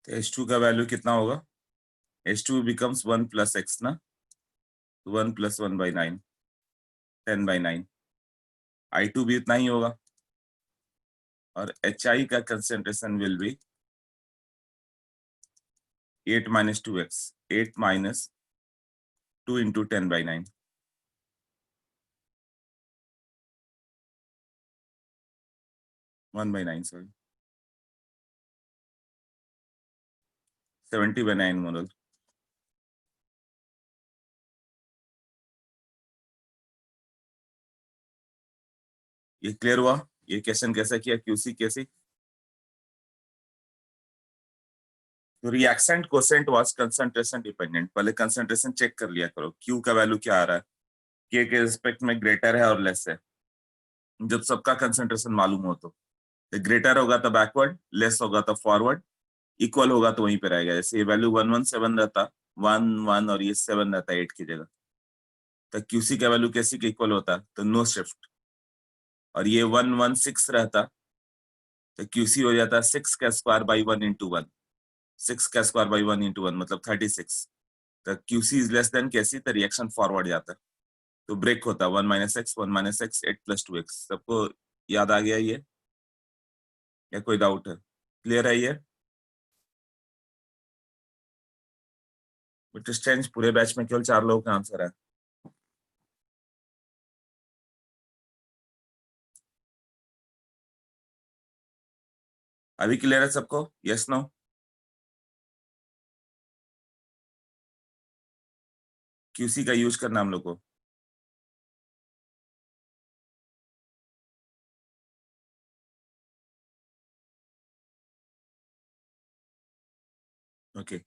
तो H2 का value कितना होगा? H2 becomes 1 plus x ना, 1 plus 1 by 9, 10 by 9. I2 भी इतना ही होगा और HI का concentration will be 8 minus 2x, 8 minus 2 into 10 by 9. 1 by 9, sorry. 70 by 9 मोल. ये क्लियर हुआ? ये क्वेश्चन कैसा किया? QC कैसे? तो reaction quotient was concentration dependent. पहले कंसंट्रेशन चेक कर लिया करो, Q का वैल्यू क्या आ रहा है, K के रिस्पेक्ट में ग्रेटर है और लेस है. जब सबका कंसंट्रेशन मालूम हो तो ग्रेटर होगा तो बैकवर्ड, लेस होगा तो फॉरवर्ड, इक्वल होगा तो वहीं पे रहेगा. जैसे ये वैल्यू 117 रहता, 1 1 और ये 7 रहता 8 की जगह, तो QC का वैल्यू कैसी के इक्वल होता? तो नो शिफ्ट. और ये 116 रहता तो QC हो जाता 6 का स्क्वायर बाई 1 इंटू 1. 6 का स्क्वायर बाई 1 इंटू 1 मतलब 36. तो QC is less then KC, तो रिएक्शन फॉरवर्ड जाता. तो ब्रेक होता 1 minus x, 1 minus x, 8 plus 2x. सबको याद आ गया ये या कोई डाउट है? क्लियर है ये? बट स्ट्रेंज पूरे बैच में केवल 4 लोगों का आंसर है. अभी क्लियर है सबको? Yes no? QC का यूज करना हम लोग को. ओके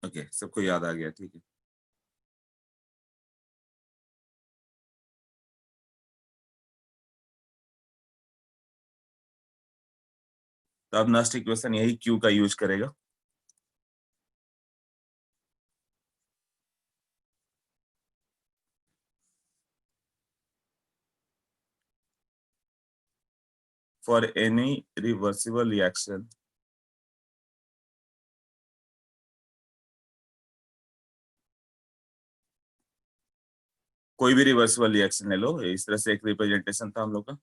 ओके, सबको याद आ गया, ठीक है. तो अब नेक्स्ट इक्वेशन यही Q का यूज करेगा. फॉर एनी रिवर्सिबल रिएक्शन कोई भी रिवर्सिबल रिएक्शन ले लो, इस तरह से एक रिप्रेजेंटेशन था हम लोग का.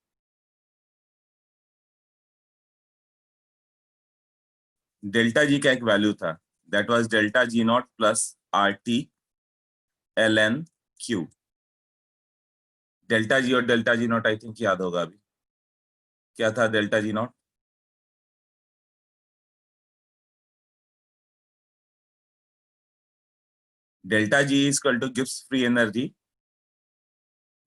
डेल्टा जी का एक वैल्यू था, that was delta G naught plus RT ln Q. Delta G और delta G naught I think याद होगा अभी. क्या था delta G naught? Delta G is equal to गिव्स free energy.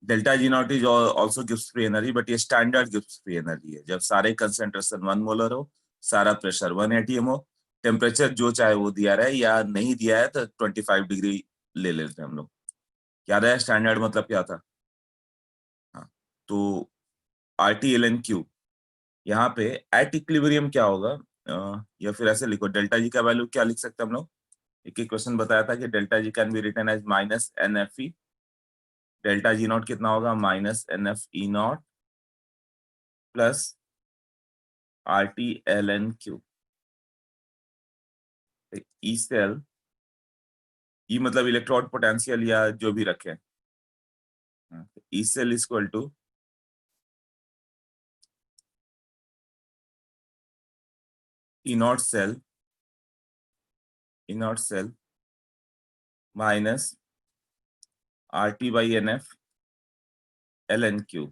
Delta G naught is also गिव्स free energy, but ये standard गिव्स फ्री एनर्जी है. जब सारे कंसेंट्रेशन 1 मोलर हो, सारा प्रेशर 1 atm हो, टेम्परेचर जो चाहे वो दिया रहे या नहीं दिया है तो 25 डिग्री ले लेते हैं हम लोग. याद है स्टैंडर्ड मतलब क्या था? हाँ. तो RT ln Q, यहाँ पे एट इक्विलिब्रियम क्या होगा? या फिर ऐसे लिखो, डेल्टा जी का वैल्यू क्या लिख सकते हैं हम लोग? एक ही क्वेश्चन बताया था कि delta G can be written as minus NFE. Delta G naught कितना होगा? Minus NFE naught plus RT ln Q. E cell, E मतलब इलेक्ट्रोड पोटेंशियल या जो भी रखे, E cell equal to E naught cell, E naught cell minus RT by NF ln Q.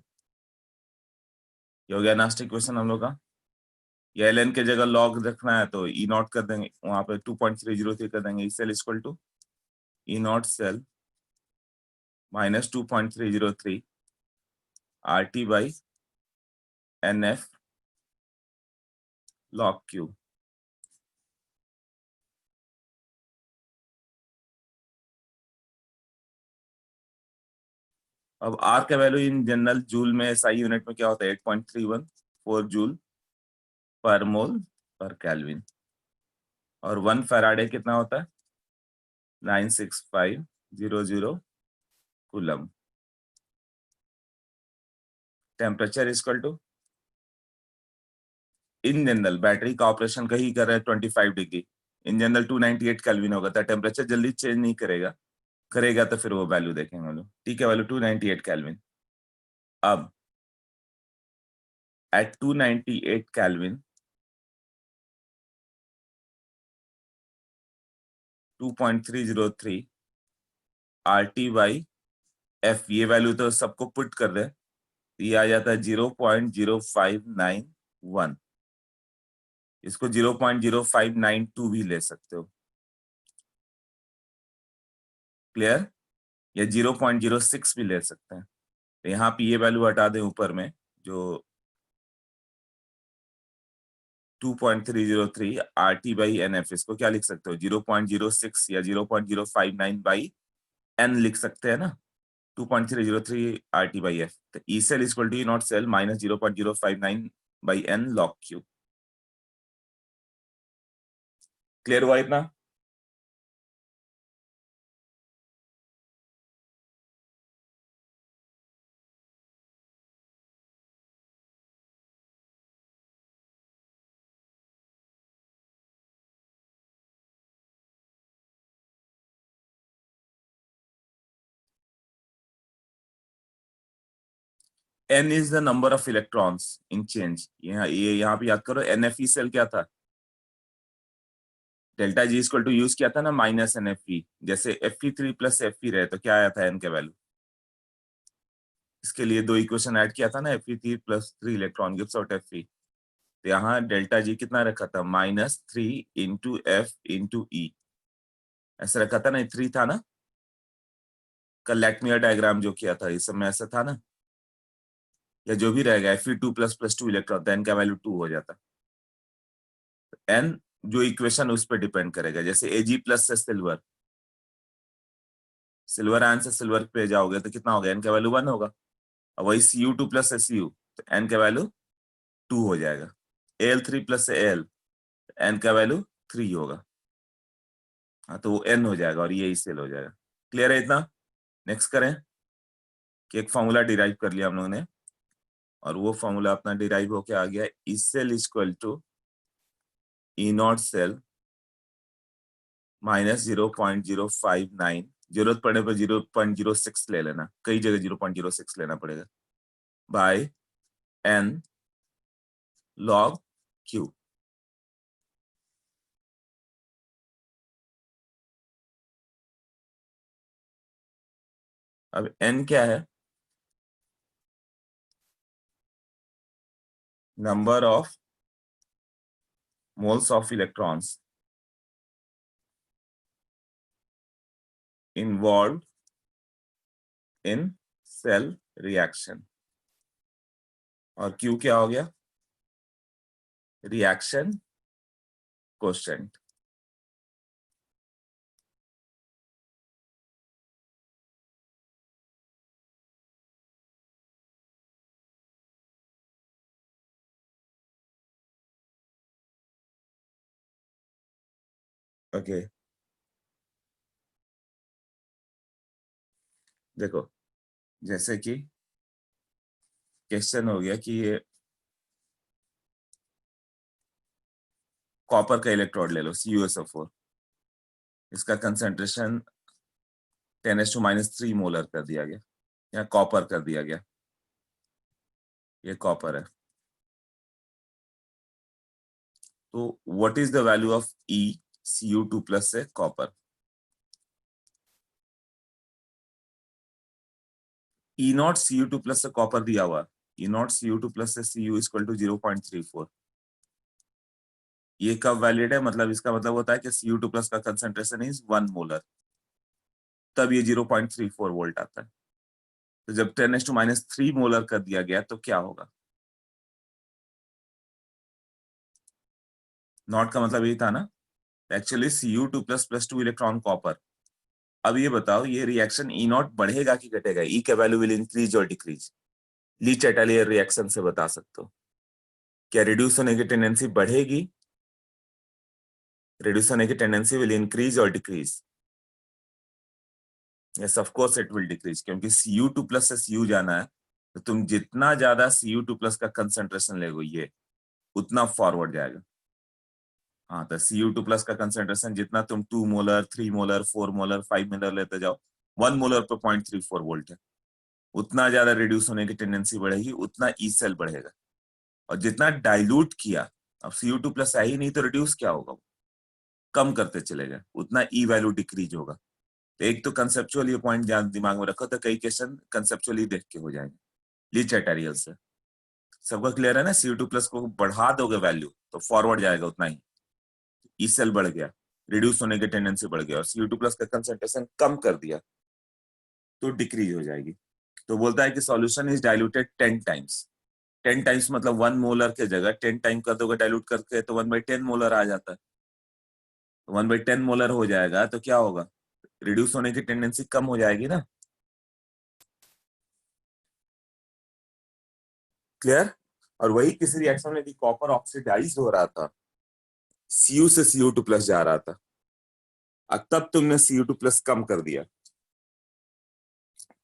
ये हो गया लास्ट इक्वेशन हम लोग का. या ln के जगह लॉग रखना है तो ई नॉट कर देंगे, वहां पे 2.303 कर देंगे. E cell equal to E naught cell minus 2.303 RT by NF log Q. अब R का वैल्यू इन जनरल जूल में SI यूनिट में क्या होता है? 8.314 जूल पर मोल पर केल्विन. और 1 फैराडे कितना होता है? 96500 coulomb. Temperature equal to in general battery का ऑपरेशन कहीं कर रहा है 25 डिग्री, इन जनरल 298 केल्विन होगा, तो टेम्परेचर जल्दी चेंज नहीं करेगा, करेगा तो फिर वो वैल्यू देखेंगे हम लोग। ठीक है, वैल्यू 298 केल्विन। अब at 298 kelvin 2.303 RT by F, ये वैल्यू तो सबको पुट कर दे, ये आ जाता है 0.0591। इसको 0.0592 भी ले सकते हो, क्लियर, या 0.06 भी ले सकते हैं। तो यहाँ पे ये वैल्यू हटा दें ऊपर में, जो 2.303 RT बाई NF, इसको क्या लिख सकते हो, 0.06 या 0.059 बाई N लिख सकते हैं ना, 2.303 RT बाई F। तो E cell equal to E naught cell minus 0.059 by N log Q। Clear हुआ इतना? N is the number of electrons in change। यहाँ पे याद करो, NFE सेल क्या था, delta G equal to use किया था ना माइनस NFE, जैसे Fe3 प्लस Fe रहे तो क्या आया था N के वैल्यू, इसके लिए दो इक्वेशन ऐड किया था ना, Fe3 plus 3 electron gives out Fe। तो यहाँ डेल्टा जी कितना रखा था, -3 इंटू F इंटू E, ऐसा रखा था ना, 3 था ना, कल लैक्मियर डायग्राम जो किया था इस समय ऐसा था ना, या जो भी रहेगा Fe2 प्लस प्लस 2 इलेक्ट्रॉन, तो N का वैल्यू 2 हो जाता। N जो इक्वेशन उस पर डिपेंड करेगा, जैसे Ag प्लस से सिल्वर, सिल्वर आयन से सिल्वर पे जाओगे तो कितना होगा, N का वैल्यू 1 होगा। और वही Cu2 प्लस Cu, तो N का वैल्यू 2 हो जाएगा। Al3 प्लस से Al, N का वैल्यू 3 होगा, हाँ तो वो N हो जाएगा और ये सेल हो जाएगा। क्लियर है इतना? नेक्स्ट करें कि एक फॉर्मूला डिराइव कर लिया हम लोगों ने, और वो फॉर्मूला अपना डिराइव होके आ गया, E cell equal to E naught cell minus 0.059, जरूरत पड़ने पर 0.06 ले लेना, कई जगह 0.06 लेना पड़ेगा, बाय N log Q। अब N क्या है, number of moles of electrons involved in cell reaction, और Q क्या हो गया, रिएक्शन कोशेंट। ओके, देखो जैसे कि क्वेश्चन हो गया कि ये कॉपर का इलेक्ट्रोड ले लो CuSO4, इसका कंसेंट्रेशन 10⁻³ मोलर कर दिया गया, या कॉपर कर दिया गया, ये कॉपर है। तो what is the value of ECu2 plus से copper, E naught Cu2 plus से कॉपर दिया हुआ, E नॉट Cu2 प्लस से Cu इक्वल टू 0.34। ये कब वैलिड है, मतलब इसका मतलब होता है कि Cu2 प्लस का कंसेंट्रेशन इज 1 मोलर, तब ये 0.34 वोल्ट आता है। तो जब 10⁻³ मोलर कर दिया गया तो क्या होगा, नॉट का मतलब ये था ना, actually Cu2 plus plus 2 electron copper. अब ये बताओ ये रिएक्शन ई नॉट बढ़ेगा कि घटेगा, ई का वैल्यू विल इंक्रीज और डिक्रीज, ली चैटलियर रिएक्शन से बता सकते हो, क्या रिड्यूस होने की टेंडेंसी बढ़ेगी, रिड्यूस होने की टेंडेंसी विल इंक्रीज और decrease, yes of course it will decrease, क्योंकि Cu2 प्लस से Cu जाना है, तो तुम जितना ज्यादा Cu2 प्लस का कंसेंट्रेशन लेगो, ये उतना फॉरवर्ड जाएगा। हाँ, तो Cu2 प्लस का कंसेंट्रेशन जितना तुम 2 मोलर, 3 मोलर, 4 मोलर, 5 मोलर लेते जाओ, 1 मोलर पे 0.34 वोल्ट है, उतना ज्यादा रिड्यूस होने की टेंडेंसी बढ़ेगी, उतना ई सेल बढ़ेगा। और जितना डाइल्यूट किया, अब Cu2 प्लस है ही नहीं तो रिड्यूस क्या होगा, कम करते चलेगा, उतना ई वैल्यू डिक्रीज होगा। तो एक तो कंसेप्चुअल ये पॉइंट ध्यान दिमाग में रखो, तो कई क्वेश्चन कंसेप्चुअली देख के हो जाएंगे लीच एटेरियल से। सबका क्लियर है ना? Cu2 प्लस को बढ़ा दोगे वैल्यू तो फॉरवर्ड जाएगा उतना ही, ई सेल बढ़ गया, रिड्यूस होने की टेंडेंसी बढ़ गया, और Cu2 प्लस का कंसेंट्रेशन कम कर दिया तो डिक्रीज हो जाएगी। तो बोलता है कि solution is diluted 10 times. 10 times मतलब 1 मोलर के जगह 10 टाइम कर दोगे डाइल्यूट करके तो 1/10 मोलर आ जाता है। तो 1/10 मोलर हो जाएगा तो क्या होगा, रिड्यूस होने की टेंडेंसी कम हो जाएगी ना। क्लियर? और वही किसी रिएक्शन में कॉपर ऑक्सीडाइज हो रहा था, Cu से Cu2 प्लस जा रहा था, और तब तुमने Cu2 प्लस कम कर दिया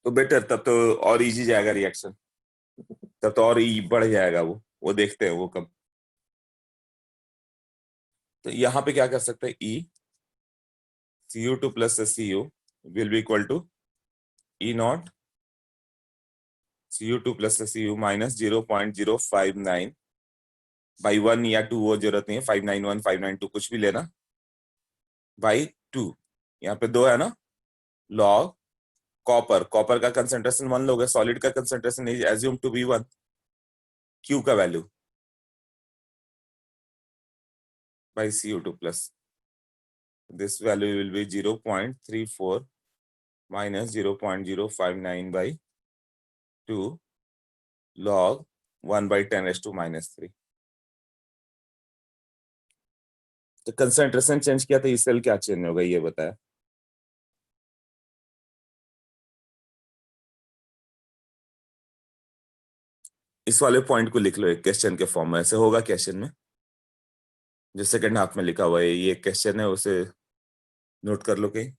तो बेटर, तब तो और इजी जाएगा रिएक्शन, तब तो और बढ़ जाएगा वो देखते हैं वो कब। तो यहाँ पे क्या कर सकते हैं, ई Cu2 प्लस से Cu will be equal to E naught Cu2 plus से Cu माइनस 0.059 बाई 1 या 2, वो जरूरत नहीं है, 591 592 कुछ भी लेना, बाई 2। यहाँ पे 2 है ना, लॉग कॉपर, कॉपर का कंसेंट्रेशन 1 लोगे, सॉलिड का concentration is assume to be 1, Q का value by Cu2 plus, this value will be 0.34 minus 0.059 by 2 log 1 by 10 raised to minus 3। तो कंसेंट्रेशन चेंज किया तो इस सेल क्या चेंज होगा ये बताया। इस वाले पॉइंट को लिख लो एक क्वेश्चन के फॉर्म में, ऐसे होगा क्वेश्चन में, जो सेकंड हाफ में लिखा हुआ है ये क्वेश्चन है, उसे नोट कर लो कहीं।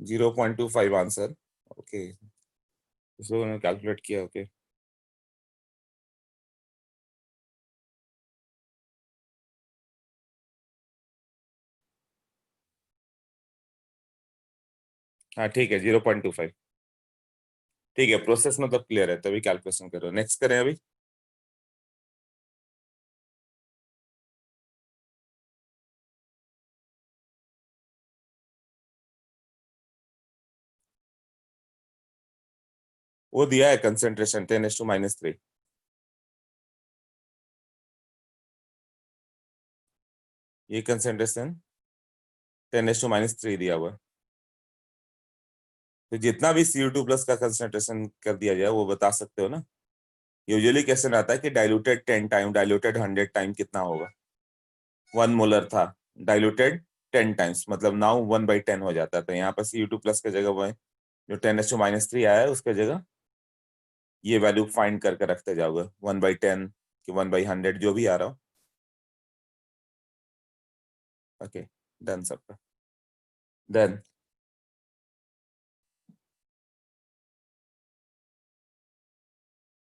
जीरो 0.25 आंसर, ओके, इस लोगों ने कैलकुलेट किया, ओके। हाँ ठीक है, 0.25, ठीक है, प्रोसेस मतलब क्लियर है, तभी कैलकुलेशन करो। नेक्स्ट करें अभी। वो दिया है कंसेंट्रेशन 10⁻³ ये कंसेंट्रेशन 10⁻³ दिया हुआ है। तो जितना भी Cu2 प्लस का कंसेंट्रेशन कर दिया जाए वो बता सकते हो ना। यूजुअली क्वेश्चन आता है कि डाइल्यूटेड 10 टाइम, डाइल्यूटेड 100 टाइम कितना होगा, 1 मोलर था, डाइल्यूटेड 10 टाइम्स मतलब नाउ 1/10 हो जाता है। तो यहाँ पर Cu2 प्लस की जगह वह जो 10⁻³ आया है उसके जगह ये वैल्यू फाइंड करके रखते जाओगे, 1/10 कि 1/100 जो भी आ रहा हो। ओके, डन सबका। देन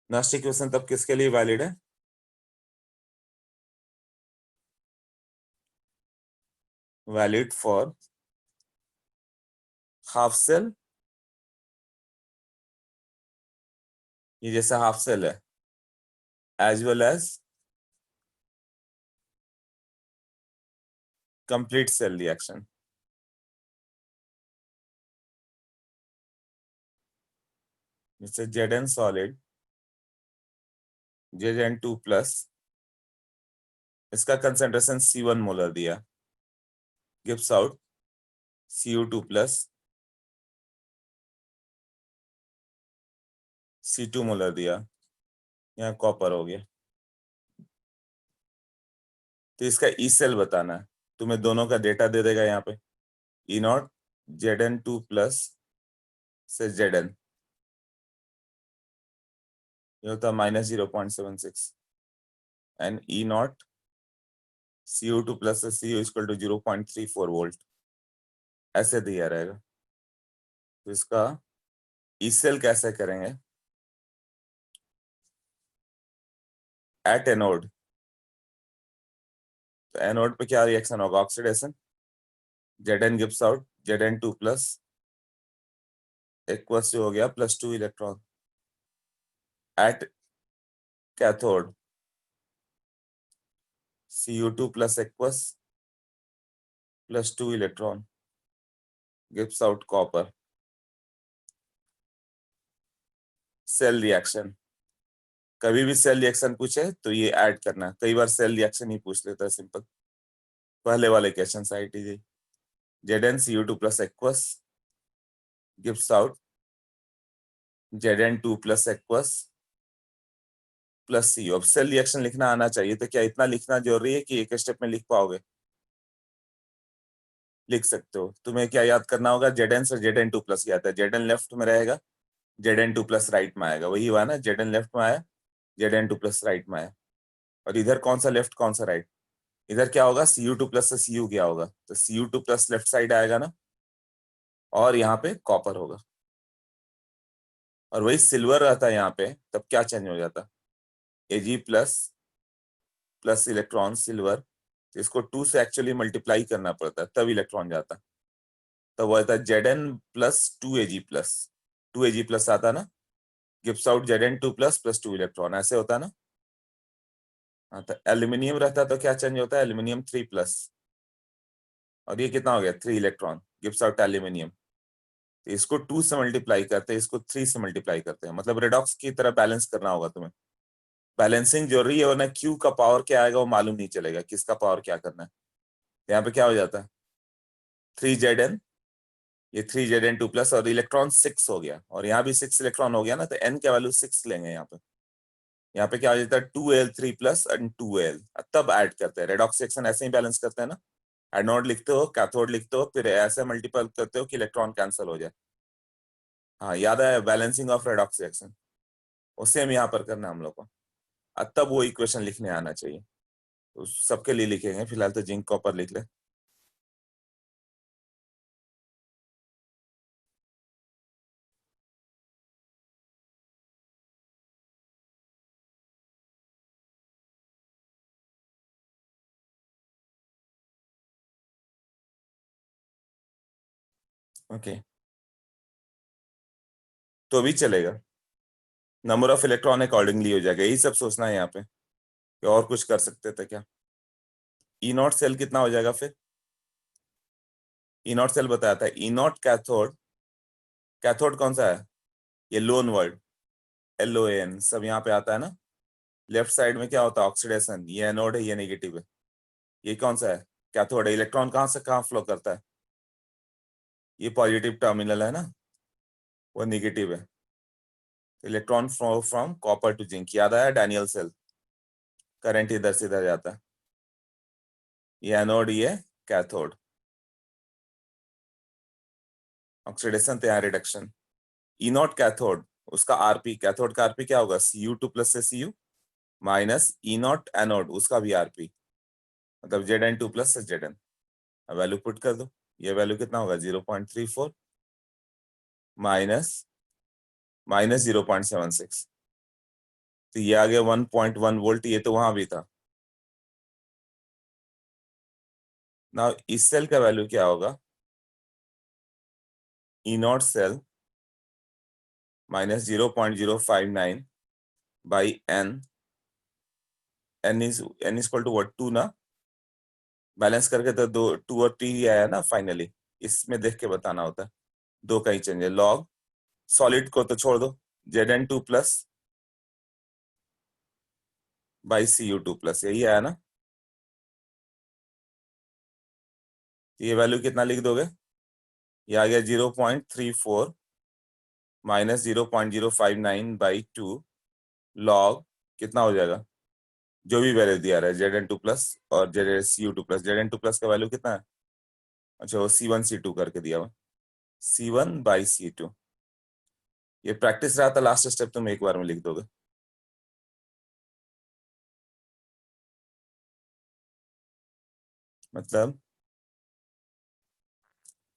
नेक्स्ट इक्वेशन तब किसके लिए वैलिड है, वैलिड फॉर हाफ सेल, ये जैसा हाफ सेल है, as well as complete cell reaction. जैसे Zn सॉलिड, Zn2 प्लस, इसका कंसेंट्रेशन C1 मोलर दिया, gives out Cu2 plus C2 molar दिया, यहाँ कॉपर हो गया। तो इसका ई सेल बताना है, तुम्हें दोनों का डेटा दे देगा यहाँ पे, ई नॉट Zn2 प्लस से Zn, ये होता है -0.76 and E not CO2 plus से CO इक्वल टू 0.34 वोल्ट, ऐसे दिया रहेगा। तो इसका ई सेल कैसे करेंगे? एट एनोड, तो एनोड पे क्या रिएक्शन होगा? Oxidation. Zn gives out Zn2 plus aqueous हो गया +2 electron. At cathode Cu2 plus aqueous +2 electron gives out copper. Cell reaction, कभी भी सेल रिएक्शन पूछे तो ये ऐड करना। कई बार सेल रिएक्शन ही पूछ लेता है सिंपल, पहले वाले question ITG। ZnCU2 plus aqueous gives out Zn2 plus aqueous plus CO। अब सेल रिएक्शन लिखना आना चाहिए, तो क्या इतना लिखना जरूरी है कि एक स्टेप में लिख पाओगे? लिख सकते हो। तुम्हें क्या याद करना होगा? Zn से Zn2 प्लस क्या आता है? Zn लेफ्ट में रहेगा, Zn2 प्लस राइट में आएगा, वही हुआ ना, Zn लेफ्ट में आया, Zn2 प्लस राइट में आया। और इधर कौन सा लेफ्ट कौन सा राइट? इधर क्या होगा? Cu2 प्लस से Cu क्या होगा? तो Cu2 प्लस लेफ्ट साइड आएगा ना, और यहाँ पे कॉपर होगा। और वही सिल्वर रहता है यहाँ पे, तब क्या चेंज हो जाता? Ag plus plus electron silver, तो इसको 2 से एक्चुअली मल्टीप्लाई करना पड़ता है, तब इलेक्ट्रॉन जाता। तब वो आता है Zn plus 2Ag plus, 2Ag plus आता ना, gives out Zn2 plus +2 electron, ऐसे होता ना। हाँ, तो एल्यूमिनियम रहता तो क्या चेंज होता है? एल्यूमिनियम 3 प्लस, और ये कितना हो गया? 3 इलेक्ट्रॉन गिव्स आउट एल्यूमिनियम। तो इसको 2 से मल्टीप्लाई करते हैं, इसको 3 से मल्टीप्लाई करते हैं, मतलब रेडॉक्स की तरह बैलेंस करना होगा तुम्हें। बैलेंसिंग जरूरी है, वरना क्यू का पावर क्या आएगा वो मालूम नहीं चलेगा, किसका पावर क्या करना है। यहाँ पे क्या हो जाता है? 3Zn, ये 3Zn2 प्लस, और इलेक्ट्रॉन 6 हो गया, और यहाँ भी 6 इलेक्ट्रॉन हो गया ना, तो n का वैल्यू 6 लेंगे यहाँ पे। यहाँ पे क्या हो जाता है? 2Al3 प्लस एंड 2Al, तब ऐड करते हैं। रेडॉक्स रिएक्शन ऐसे ही बैलेंस करते हैं ना, एनोड लिखते हो, कैथोड लिखते हो, फिर ऐसे मल्टीपल करते हो कि इलेक्ट्रॉन कैंसिल हो जाए। हाँ, याद है बैलेंसिंग ऑफ रेडॉक्स रिएक्शन, वो सेम यहाँ पर करना है हम लोग को। तब वो इक्वेशन लिखने आना चाहिए। तो सबके लिए लिखेंगे, फिलहाल तो जिंक कॉपर लिख ले। ओके, तो भी चलेगा। नंबर ऑफ इलेक्ट्रॉन अकॉर्डिंगली हो जाएगा, यही सब सोचना है यहाँ पे, कि और कुछ कर सकते थे क्या? ई नॉट सेल कितना हो जाएगा फिर? ई नॉट सेल बताया था। ई नॉट कैथोड, कैथोड कौन सा है? ये लोन वर्ड, LOAN सब यहाँ पे आता है ना। लेफ्ट साइड में क्या होता है? ऑक्सीडेशन, ये एनोड है, ये नेगेटिव है। ये कौन सा है? कैथोड है। इलेक्ट्रॉन कहाँ से कहाँ फ्लो करता है? ये पॉजिटिव टर्मिनल है ना, वो नेगेटिव है। Electron flow from copper two zinc, याद आया? डैनियल सेल, करंट इधर से इधर जाता है। ये एनोड, ये कैथोड। ऑक्सीडेशन तो यहाँ रिडक्शन। ई नॉट कैथोड, उसका आरपी, कैथोड का आरपी क्या होगा? Cu2 प्लस से Cu minus E naught anode, उसका भी आरपी, मतलब Zn2 प्लस से Zn। वैल्यू पुट कर दो, ये वैल्यू कितना होगा? 0.34 माइनस -0.76, तो ये आ गया 1.1 वोल्ट। ये तो वहां भी था ना। इस सेल का वैल्यू क्या होगा? E naught cell -0.059 by n, n is equal to what? 2 ना। बैलेंस करके तो 2 और 3 ही आया ना फाइनली, इसमें देख के बताना होता है। 2 का ही चेंज है। लॉग सॉलिड को तो छोड़ दो, Zn2 plus by Cu2 plus, यही आया ना। ये वैल्यू कितना लिख दोगे? ये आ गया 0.34 माइनस 0.059/2 लॉग, कितना हो जाएगा? जो भी वैल्यू दिया रहा है Zn2 प्लस और Cu2 प्लस। Zn2 प्लस का वैल्यू कितना है? अच्छा, वो C1 C2 करके दिया हुआ। C1 by C2। ये प्रैक्टिस रहा था, लास्ट स्टेप तुम एक बार में लिख दोगे। मतलब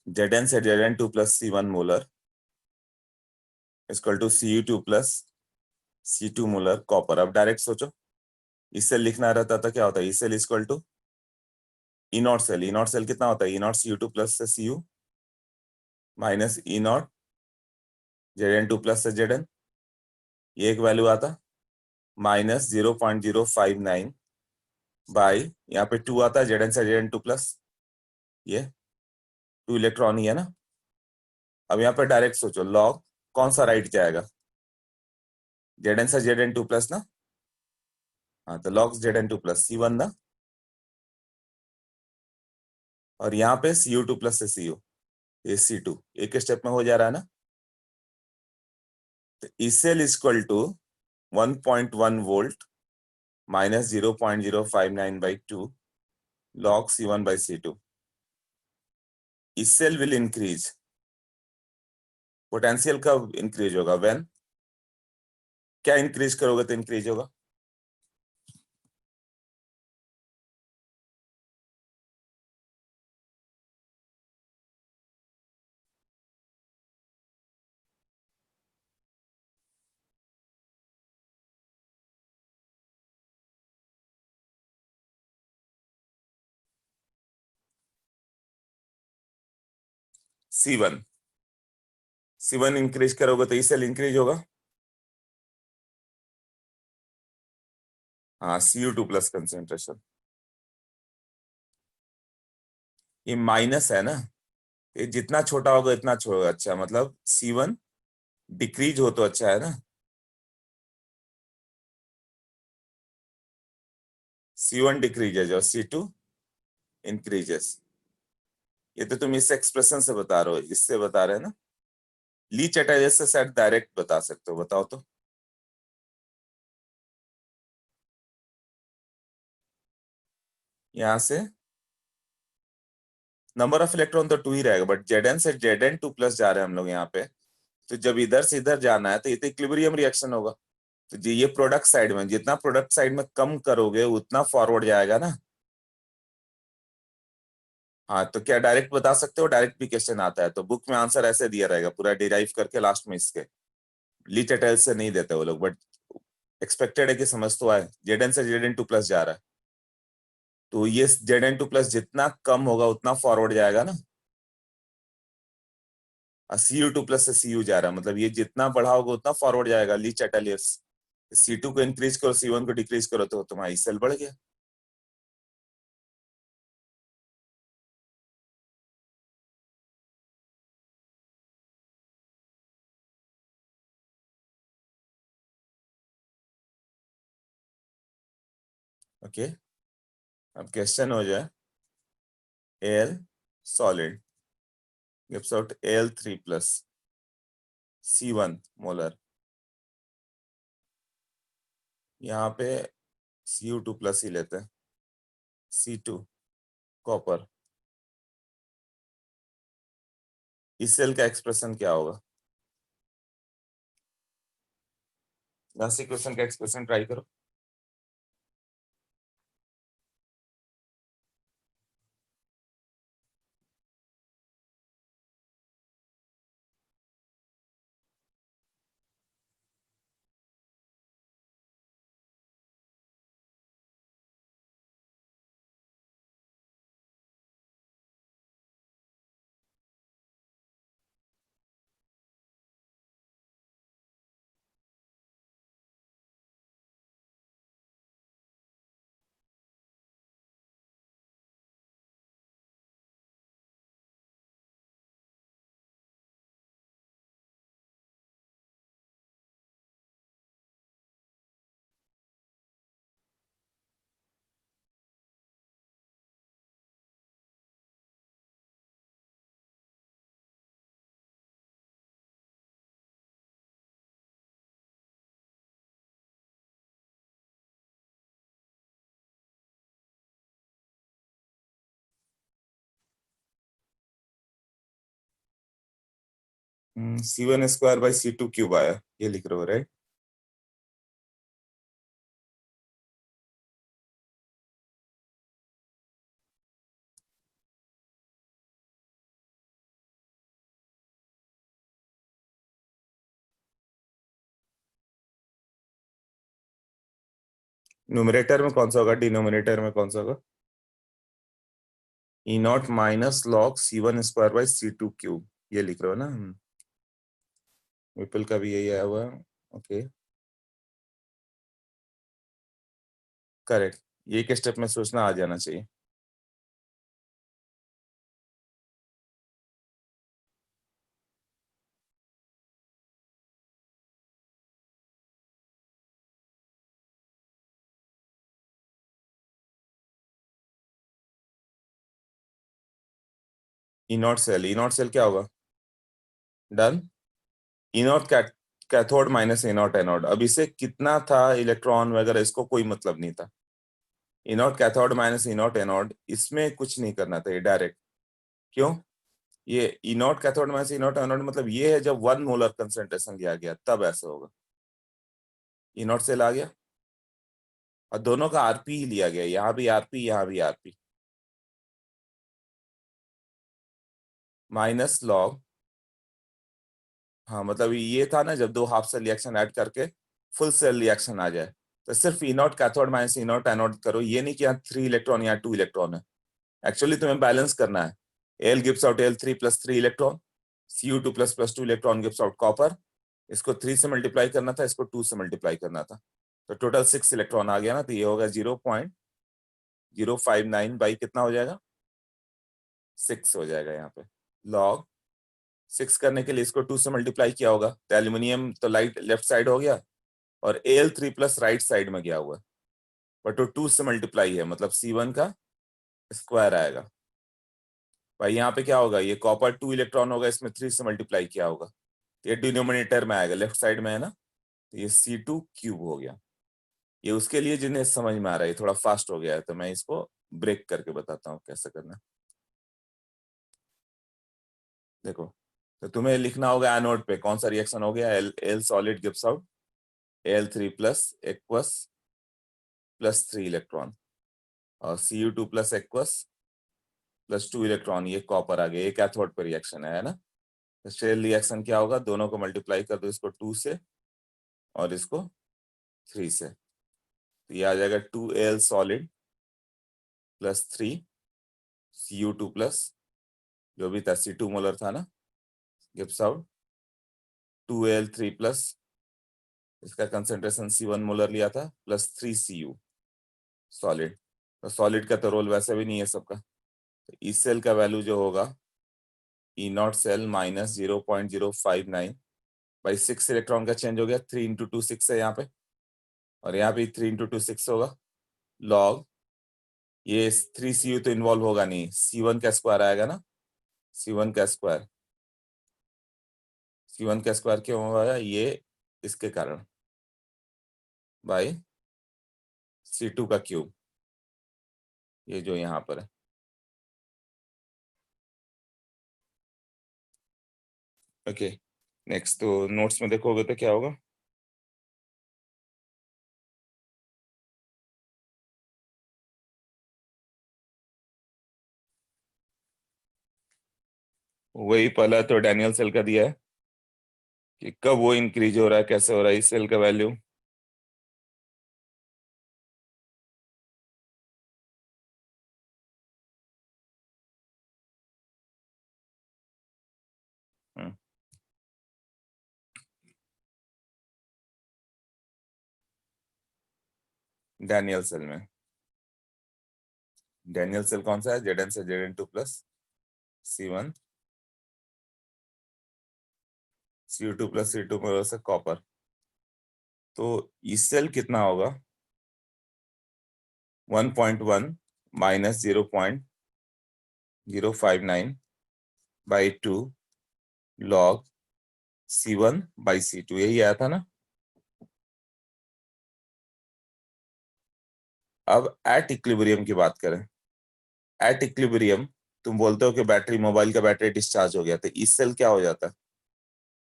Zn से Zn2 plus C1 molar equal to Cu2 plus C2 molar copper. अब डायरेक्ट सोचो, इससे लिखना रहता था क्या होता है, इससे equal to E naught cell. E naught cell कितना होता है, ई नॉट Cu2 प्लस से Cu minus E naught Zn2 plus से Zn। ये एक वैल्यू आता माइनस 0.059 बाई, यहाँ पे 2 आता है Zn से Zn2 प्लस, ये 2 इलेक्ट्रॉन ही है ना। अब यहाँ पे डायरेक्ट सोचो, लॉग कौन सा राइट जाएगा, Zn से Zn2 प्लस ना। हाँ, तो लॉग Zn2 प्लस C1 ना, और यहाँ पे Cu2 प्लस से Cu, ये C2 एक स्टेप में हो जा रहा है ना। तो E cell equal to 1.1 volt minus 0.059/2 log C1/C2। E cell will increase, potential कब इंक्रीज होगा, व्हेन क्या इंक्रीज करोगे तो इंक्रीज होगा। C1 C1 इंक्रीज करोगे तो इसेल इंक्रीज होगा। हाँ, Cu2 प्लस कंसेंट्रेशन, ये माइनस है ना, ये जितना छोटा होगा इतना छोटा अच्छा, मतलब C1 डिक्रीज हो तो अच्छा है ना। C1 डिक्रीजेज और C2 इंक्रीजेस। ये तो तुम इस एक्सप्रेशन से बता रहे हो, इससे बता रहे हैं ना। ली चैटर्जी से शायद डायरेक्ट बता सकते हो, बताओ तो। यहां से नंबर ऑफ इलेक्ट्रॉन तो 2 ही रहेगा, बट Zn से Zn2 प्लस जा रहे हैं हम लोग यहाँ पे, तो जब इधर से इधर जाना है तो ये तो इक्विलिब्रियम रिएक्शन होगा। तो ये प्रोडक्ट साइड में, जितना प्रोडक्ट साइड में कम करोगे उतना फॉरवर्ड जाएगा ना। हाँ, तो क्या डायरेक्ट बता सकते हो, डायरेक्ट भी क्वेश्चन आता है तो बुक में आंसर ऐसे दिया रहेगा पूरा डिराइव करके लास्ट में इसके। ली चैटर्जी से नहीं देते वो लोग, बट एक्सपेक्टेड है कि समझ तो आए। Zn से Zn2 प्लस जा रहा है, तो ये Zn2 प्लस जितना कम होगा उतना फॉरवर्ड जाएगा ना। और Cu2 प्लस से Cu जा रहा है, मतलब ये जितना बढ़ाओगे उतना फॉरवर्ड जाएगा, ली चैटलियर्स। C2 को इंक्रीज करो, C1 को डिक्रीज करो तो तुम्हारा सेल बढ़ गया। ओके, अब क्वेश्चन हो जाए, Al solid gives out Al3 plus C1 molar, यहाँ पे Cu2 प्लस ही लेते हैं, C2 कॉपर। इस सेल का एक्सप्रेशन क्या होगा, लास्ट इक्वेशन का एक्सप्रेशन ट्राई करो। C1 square by C2 cube आया, ये लिख रहे हो राइट? न्यूमरेटर में कौन सा होगा, डिनोमिनेटर में कौन सा होगा? E naught minus log C1 square by C2 cube, ये लिख रहे हो ना? विपुल का भी यही आया हुआ है। ओके करेक्ट, ये के स्टेप में सोचना आ जाना चाहिए। ई नॉट सेल क्या होगा? Done. E naught cathode minus A not anode, अब इसे कितना था इलेक्ट्रॉन वगैरह इसको कोई मतलब नहीं था। E naught cathode minus E naught anode, इसमें कुछ नहीं करना था, ये डायरेक्ट। क्यों? ये E naught cathode minus E naught anode मतलब ये है जब 1 मोलर कंसेंट्रेशन लिया गया तब ऐसा होगा। ई नॉट सेल आ गया और दोनों का आरपी ही लिया गया, यहाँ भी आरपी यहाँ भी आरपी, माइनस लॉग। हाँ मतलब ये था ना जब दो हाफ सेल रिएक्शन ऐड करके फुल सेल रिएक्शन आ जाए, तो सिर्फ E naught cathode minus E naught anode करो, ये नहीं कि यहाँ 3 इलेक्ट्रॉन यहाँ 2 इलेक्ट्रॉन है। एक्चुअली तुम्हें बैलेंस करना है, L gives out Al3 plus 3 electron, Cu2 plus plus 2 electron gives out copper. इसको 3 से मल्टीप्लाई करना था, इसको 2 से मल्टीप्लाई करना था, तो टोटल 6 इलेक्ट्रॉन आ गया ना, तो ये होगा 0.059 बाई कितना हो जाएगा, 6 हो जाएगा यहाँ पे। लॉग 6 करने के लिए इसको 2 से मल्टीप्लाई किया होगा, तो एल्यूमिनियम तो लाइट लेफ्ट साइड हो गया और Al3 प्लस राइट साइड में गया हुआ है, बट वो 2 से मल्टीप्लाई है मतलब C1 का स्क्वायर आएगा। भाई यहाँ पे क्या होगा, ये कॉपर 2 इलेक्ट्रॉन होगा, इसमें 3 से मल्टीप्लाई किया होगा, तो ये डिनोमिनेटर में आएगा, लेफ्ट साइड में है ना, तो ये C2 क्यूब हो गया। ये उसके लिए जिन्हें समझ में आ रहा है, थोड़ा फास्ट हो गया है, तो मैं इसको ब्रेक करके बताता हूँ कैसे करना है। देखो, तो तुम्हें लिखना होगा एनोड पे कौन सा रिएक्शन हो गया, L solid gives out Al3 plus aqueous plus 3 electron, और Cu2 plus aqueous plus 2 electron, ये कॉपर आ गया, ये कैथोड पे रिएक्शन है ना। तो शेल रिएक्शन क्या होगा, दोनों को मल्टीप्लाई कर दो, इसको 2 से और इसको 3 से, तो ये आ जाएगा 2Al solid plus 3 Cu2 plus जो भी था C2 मोलर था ना, गिव्स आउट 2Al3 प्लस इसका कंसेंट्रेशन C1 मोलर लिया था प्लस 3 Cu सॉलिड। तो सॉलिड का तो रोल वैसे भी नहीं है सबका, तो इस सेल का वैल्यू जो होगा E naught cell minus 0.059 by 6 electron का चेंज हो गया, 3 इंटू 2 6 है यहाँ पे, और यहाँ भी 3 इंटू 2 6 होगा। लॉग ये 3 Cu तो इन्वॉल्व होगा नहीं, C1 का स्क्वायर आएगा ना, C1 का स्क्वायर, C1 का स्क्वायर क्यों होगा, ये इसके कारण बाई C2 का क्यूब, ये जो यहाँ पर है। ओके नेक्स्ट, तो नोट्स में देखोगे तो क्या होगा, वही पहला तो डैनियल सेल का दिया है कि कब वो इंक्रीज हो रहा है, कैसे हो रहा है, इस सेल का वैल्यू। डैनियल सेल में, डैनियल सेल कौन सा है, Zn से Zn2 plus C1 Cu2 plus C2 plus से कॉपर, तो इस सेल कितना होगा 1.1 minus 0.059 by 2 log C1 by C2, यही आया था ना। अब एट इक्विलिब्रियम की बात करें, एट इक्विलिब्रियम तुम बोलते हो कि बैटरी, मोबाइल का बैटरी डिस्चार्ज हो गया, तो इस सेल क्या हो जाता है,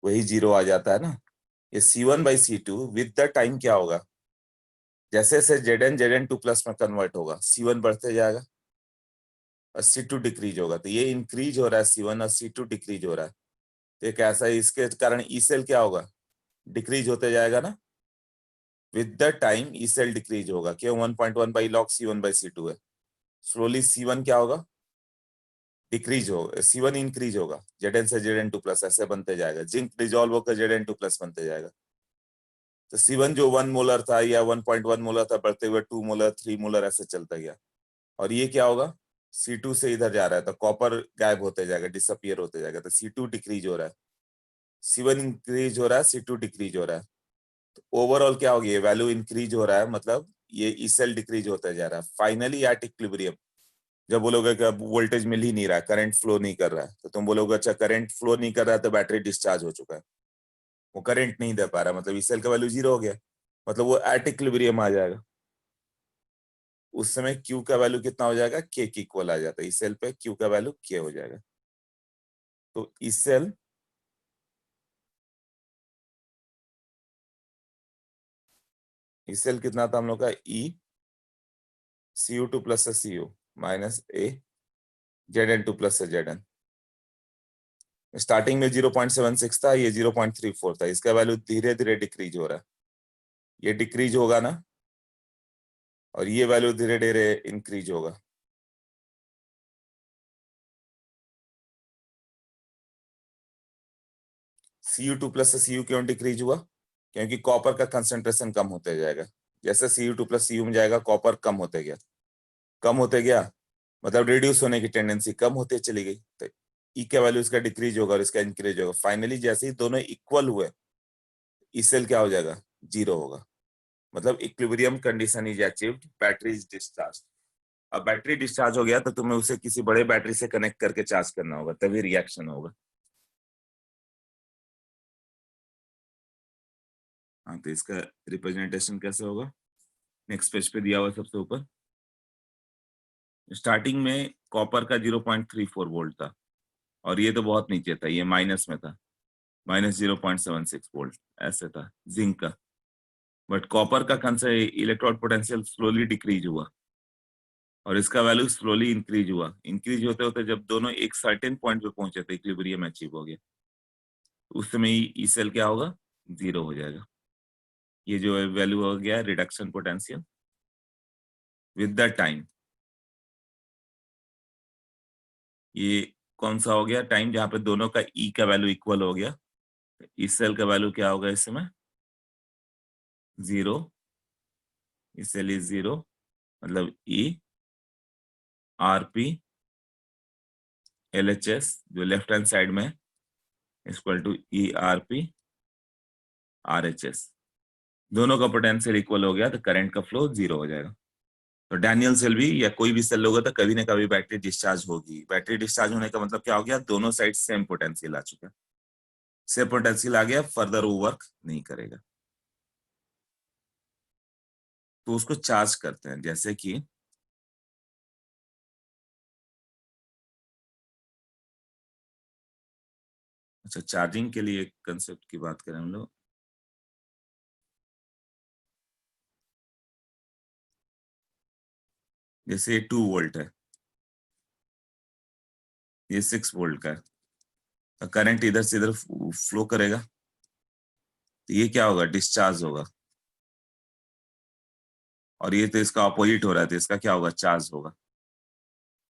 वही 0 आ जाता है ना। ये C1/C2 विद द टाइम क्या होगा, जैसे जैसे Zn2+ में कन्वर्ट होगा C1 बढ़ते जाएगा और C2 डिक्रीज होगा। तो ये इंक्रीज हो रहा है C1 और C2 डिक्रीज हो रहा है। तो एक ऐसा है, इसके कारण ई सेल क्या होगा, डिक्रीज होते जाएगा ना। With the time E cell decrease होगा, क्यों 1.1/log C1/C2 है। स्लोली C1 क्या होगा, डिक्रीज होगा, C1 इंक्रीज होगा, Zn से Zn2+ ऐसे बनते जाएगा, जिंक डिजोल्व होकर Zn2+ बनते जाएगा। तो C1 जो 1 मोलर था या 1.1 मोलर था, बढ़ते हुए 2 मोलर 3 मोलर ऐसे चलता गया। और ये क्या होगा, C2 से इधर जा रहा है तो कॉपर गायब होते जाएगा, डिसअपियर होते जाएगा, तो C2 डिक्रीज हो रहा है। C1 इंक्रीज हो रहा है, C2 डिक्रीज हो रहा है। तो ओवरऑल क्या होगी, ये वैल्यू इंक्रीज हो रहा है, मतलब ये ई सेल डिक्रीज होता जा रहा है। फाइनली एट इक्विलिब्रियम जब बोलोगे कि अब वोल्टेज मिल ही नहीं रहा है, करंट फ्लो नहीं कर रहा है, तो तुम बोलोगे अच्छा करंट फ्लो नहीं कर रहा है तो बैटरी डिस्चार्ज हो चुका है, वो करंट नहीं दे पा रहा, मतलब ई सेल का वैल्यू 0 हो गया, मतलब वो एट इक्विलिब्रियम आ जाएगा। उस समय Q का वैल्यू कितना हो जाएगा, K की इक्वल आ जाता है, इस सेल पे Q का वैल्यू K हो जाएगा। तो इस सेल कितना था हम लोग का, E Cu2+ से Cu माइनस A Zn2+ से Zn। स्टार्टिंग में 0.76 था, ये 0.34 था, इसका वैल्यू धीरे धीरे डिक्रीज हो रहा है, ये डिक्रीज होगा ना, और ये वैल्यू धीरे धीरे इंक्रीज होगा। Cu2+ से Cu क्यों डिक्रीज हुआ, क्योंकि कॉपर का कंसेंट्रेशन कम होते जाएगा, जैसे Cu2+ Cu में जाएगा कॉपर कम होते गया, कम होते गया, मतलब रिड्यूस होने की टेंडेंसी कम होते चली गई, तो ई का वैल्यू इसका डिक्रीज होगा और इसका इंक्रीज होगा। फाइनली जैसे ही दोनों इक्वल हुए, ई सेल क्या हो जाएगा, 0 होगा, मतलब equilibrium condition is achieved, battery is discharge. अब बैटरी डिस्चार्ज हो गया तो तुम्हें उसे किसी बड़े बैटरी से कनेक्ट करके चार्ज करना होगा, तभी रिएक्शन होगा। हाँ, तो इसका रिप्रेजेंटेशन कैसे होगा, नेक्स्ट पेज पे दिया हुआ सबसे ऊपर। स्टार्टिंग में कॉपर का 0.34 वोल्ट था, और ये तो बहुत नीचे था, ये माइनस में था, -0.76 वोल्ट ऐसे था जिंक का। बट कॉपर का इलेक्ट्रोड पोटेंशियल स्लोली डिक्रीज हुआ और इसका वैल्यू स्लोली इंक्रीज हुआ, इंक्रीज होते होते जब दोनों एक सर्टेन पॉइंट पे पहुंचे थे, इक्विलिब्रियम अचीव हो गया, उस समय ई सेल क्या होगा, 0 हो जाएगा। ये जो वैल्यू हो गया reduction potential with the time. ये कौन सा हो गया टाइम, जहां पे दोनों का ई का वैल्यू इक्वल हो गया, इस सेल का वैल्यू क्या होगा इस समय, 0, इस सेल इज 0, मतलब ई आरपी LHS जो लेफ्ट हैंड साइड में equal to E RP RHS। दोनों का पोटेंशियल इक्वल हो गया तो करंट का फ्लो 0 हो जाएगा। तो डैनियल सेल भी या कोई भी सेल होगा तो कभी ना कभी बैटरी डिस्चार्ज होगी। बैटरी डिस्चार्ज होने का मतलब क्या हो गया, दोनों साइड सेम पोटेंशियल आ चुका है, सेम पोटेंशियल आ गया, फर्दर वो वर्क नहीं करेगा, तो उसको चार्ज करते हैं। जैसे कि अच्छा, चार्जिंग के लिए कंसेप्ट की बात करें हम लोग, जैसे 2 वोल्ट है, ये 6 वोल्ट का है, तो करंट इधर से इधर फ्लो करेगा, तो ये क्या होगा, डिस्चार्ज होगा। और ये तो इसका अपोजिट हो रहा है, तो इसका क्या होगा, चार्ज होगा।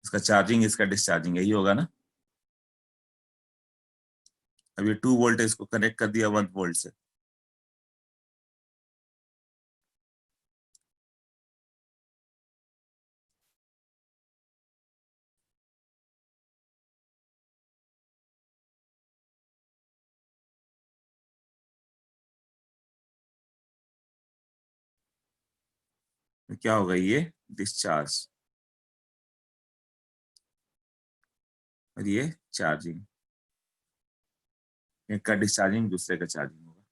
इसका चार्जिंग, इसका डिस्चार्जिंग, यही होगा ना। अब ये 2 वोल्ट है, इसको कनेक्ट कर दिया 1 वोल्ट से, तो क्या होगा, ये डिस्चार्ज और ये चार्जिंग, एक का डिस्चार्जिंग दूसरे का चार्जिंग होगा,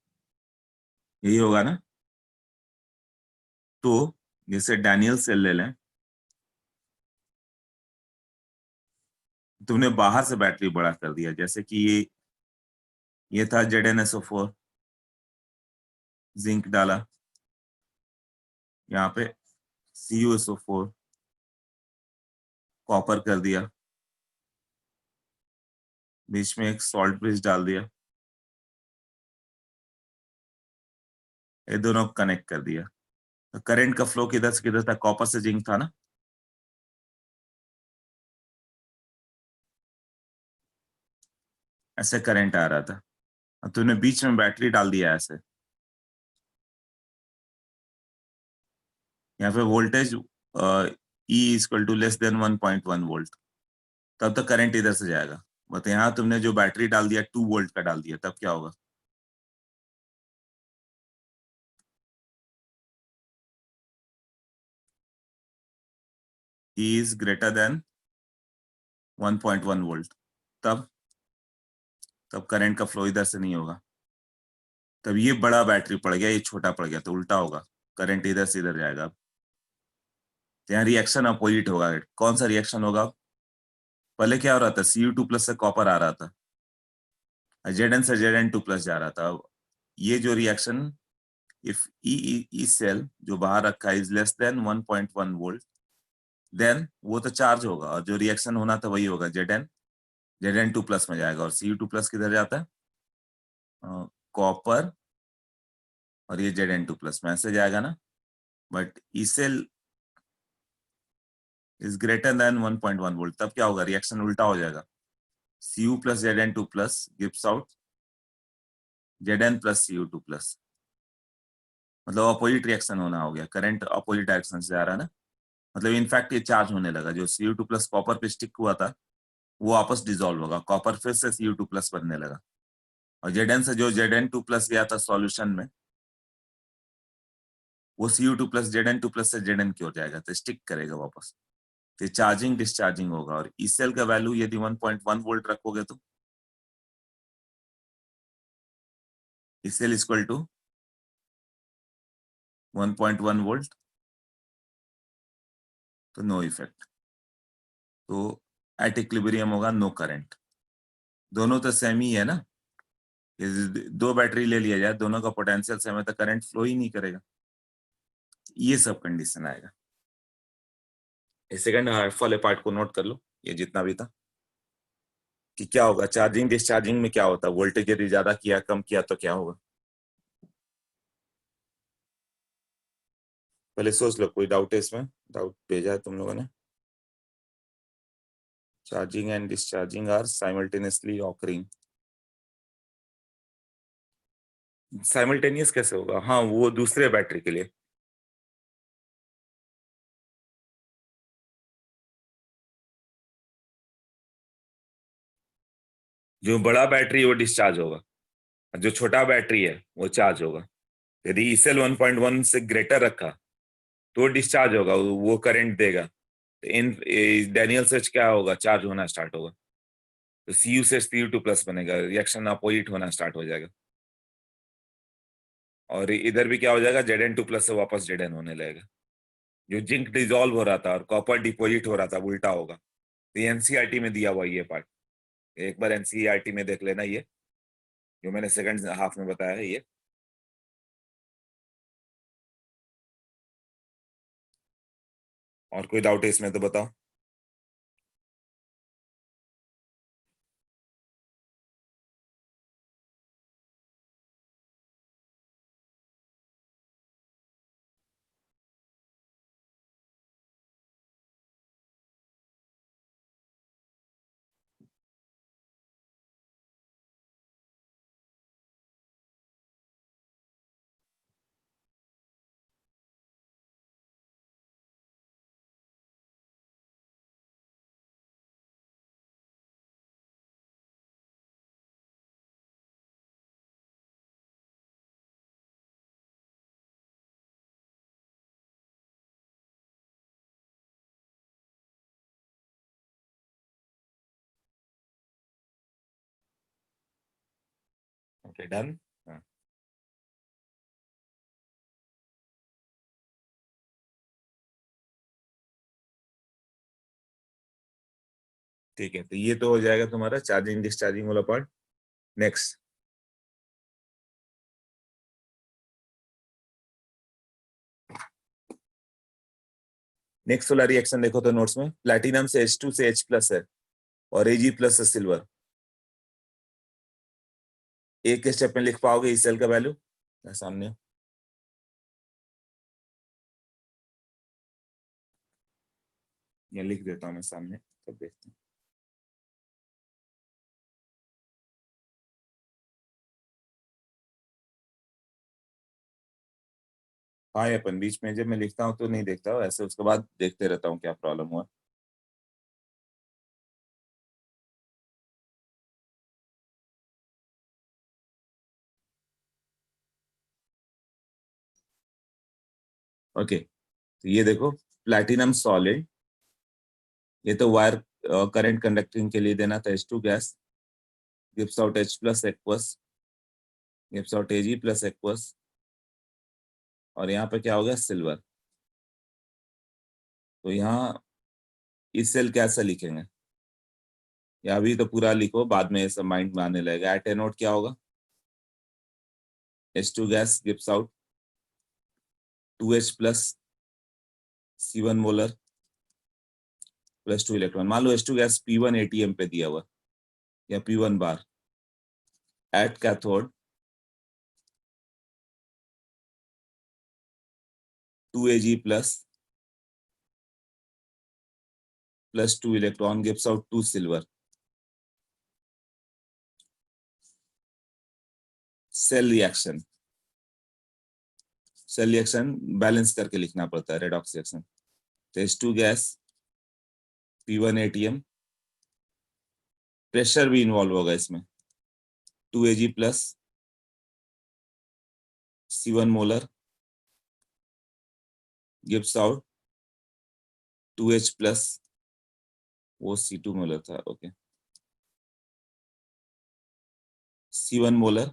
यही होगा ना। तो जैसे डैनियल सेल ले लें, तुमने बाहर से बैटरी बड़ा कर दिया, जैसे कि ये ये था ZnSO4, जिंक डाला, यहाँ पे CuSO4, कॉपर कर दिया, बीच में एक सॉल्ट ब्रिज डाल दिया, ये दोनों कनेक्ट कर दिया। तो करंट का फ्लो किधर से किधर था? कॉपर से जिंक था ना, ऐसे करंट आ रहा था। अब तूने बीच में बैटरी डाल दिया ऐसे, यहाँ पे वोल्टेज E = < 1.1 वोल्ट, तब तक करंट इधर से जाएगा। बट यहाँ तुमने जो बैटरी डाल दिया 2 वोल्ट का डाल दिया, तब क्या होगा? E < 1.1 वोल्ट, तब तब करंट का फ्लो इधर से नहीं होगा। तब ये बड़ा बैटरी पड़ गया, ये छोटा पड़ गया, तो उल्टा होगा, करंट इधर से इधर जाएगा। तो यहाँ रिएक्शन अपोजिट होगा। कौन सा रिएक्शन होगा? पहले क्या हो रहा था? Cu2+ से कॉपर आ रहा था, Zn से Zn2+ जा रहा था। अब ये जो रिएक्शन, इफ ई सेल जो बाहर रखा है is less than 1.1 volt, then वो तो चार्ज होगा, और जो रिएक्शन होना था वही होगा, Zn2+ में जाएगा। और Cu2+ किधर जाता है? कॉपर, और ये Zn2+ में ऐसे जाएगा ना। But E cell is greater than 1.1 volt, तब क्या होगा? रिएक्शन उल्टा हो जाएगा। Cu+ Zn2+ gives out Zn+ Cu2+, मतलब अपोजिट रिएक्शन होना हो गया, करंट अपोजिट डायरेक्शन से आ रहा है ना। मतलब इनफैक्ट ये चार्ज होने लगा, जो Cu2+ कॉपर पे स्टिक हुआ था वो वापस डिसॉल्व होगा, कॉपर फिर से Cu2+ बनने लगा। और Zn से जो Zn2+ गया था सॉल्यूशन में, वो Cu2+ Zn2+ से Zn की ओर जाएगा, तो स्टिक करेगा वापस। तो चार्जिंग डिस्चार्जिंग होगा। और ई सेल का वैल्यू यदि 1.1 वोल्ट रखोगे तो E cell equal to 1.1 volt, तो नो इफेक्ट। तो एट इक्विलिब्रियम होगा, नो करंट। दोनों तो सेम ही है ना, ये दो बैटरी ले लिया जाए, दोनों का पोटेंशियल सेम है, तो करंट फ्लो ही नहीं करेगा। ये सब कंडीशन आएगा। इस सेकंड हाफ वाले पार्ट को नोट कर लो, ये जितना भी था, कि क्या होगा चार्जिंग डिस्चार्जिंग में, क्या होता है वोल्टेज यदि ज्यादा किया कम किया तो क्या होगा। पहले सोच लो, कोई डाउट है इसमें? डाउट भेजा है तुम लोगों ने? Charging and discharging are simultaneously occurring. Simultaneous कैसे होगा? हाँ, वो दूसरे बैटरी के लिए। जो बड़ा बैटरी है वो डिस्चार्ज होगा, जो छोटा बैटरी है वो चार्ज होगा। यदि ई सेल 1.1 से ग्रेटर रखा तो डिस्चार्ज होगा, वो करंट देगा। तो इन डैनियल स्विच क्या होगा? चार्ज होना स्टार्ट होगा, तो Cu से Cu2+ बनेगा, रिएक्शन अपोजिट होना स्टार्ट हो जाएगा। और इधर भी क्या हो जाएगा? Zn2+ से वापस Zn होने लगेगा। जो जिंक डिसॉल्व हो रहा था और कॉपर डिपोजिट हो रहा था, उल्टा होगा। तो ये एनसीईआरटी में दिया हुआ ये पार्ट, एक बार एनसीईआरटी में देख लेना, ये जो मैंने सेकंड हाफ में बताया है ये। और कोई डाउट है इसमें तो बताओ। Okay, done. ठीक है, तो ये तो हो जाएगा तुम्हारा चार्जिंग डिस्चार्जिंग वाला पार्ट। नेक्स्ट नेक्स्ट वाला रिएक्शन देखो तो नोट्स में, प्लैटिनम से H2 से H प्लस है और Ag प्लस से सिल्वर। एक के स्टेप में लिख पाओगे इस सेल का वैल्यू सामने? ये लिख देता हूं मैं सामने, तब देखते हैं। हाँ, ये अपन बीच में जब मैं लिखता हूँ तो नहीं देखता हूँ ऐसे, उसके बाद देखते रहता हूँ क्या प्रॉब्लम हुआ। ओके, तो ये देखो प्लैटिनम सॉलिड, ये तो वायर करंट कंडक्टिंग के लिए देना था। H2 gas gives out H plus aqueous, gives out Ag plus aqueous, और यहाँ पे क्या हो गया सिल्वर। तो यहाँ इस सेल कैसे लिखेंगे, या अभी तो पूरा लिखो, बाद में ये सब माइंड में आने लगेगा। एट एनोड क्या होगा, H2 gas gives out 2H plus C1 molar plus 2 electron. मान लो H2 गैस P1 ATM पे दिया हुआ या P1 bar. At cathode 2Ag plus 2 electron gives out 2 silver. Cell reaction balance करके लिखना पड़ता है, रेडॉक्स रिएक्शन। तो H2 gas P1 ATM, pressure भी इन्वॉल्व होगा इसमें, 2Ag plus C1 molar gives out 2H plus, वो C2 मोलर था, okay, C1 molar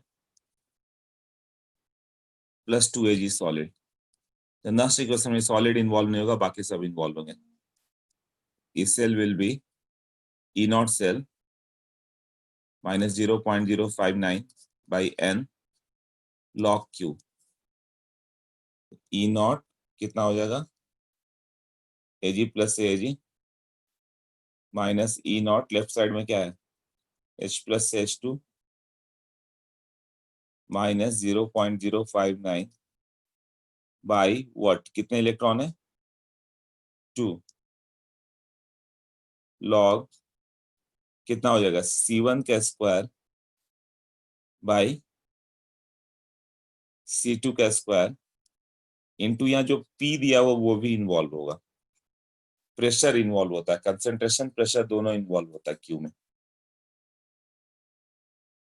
plus 2Ag solid. Nernst equation में सॉलिड इन्वॉल्व नहीं होगा, बाकी सब इन्वॉल्व होंगे। E cell will be E naught cell minus 0.059 by N log Q। E not कितना हो जाएगा, Ag प्लस से Ag minus E not, left side में क्या है H प्लस से H2 माइनस 0.059 बाई व्हाट, कितने इलेक्ट्रॉन है 2 लॉग कितना हो जाएगा C1 का स्क्वायर बाई C2 का स्क्वायर इंटू, यहाँ जो P दिया हुआ वो भी इन्वॉल्व होगा, प्रेशर इन्वॉल्व होता है, कंसंट्रेशन प्रेशर दोनों इन्वॉल्व होता है Q में।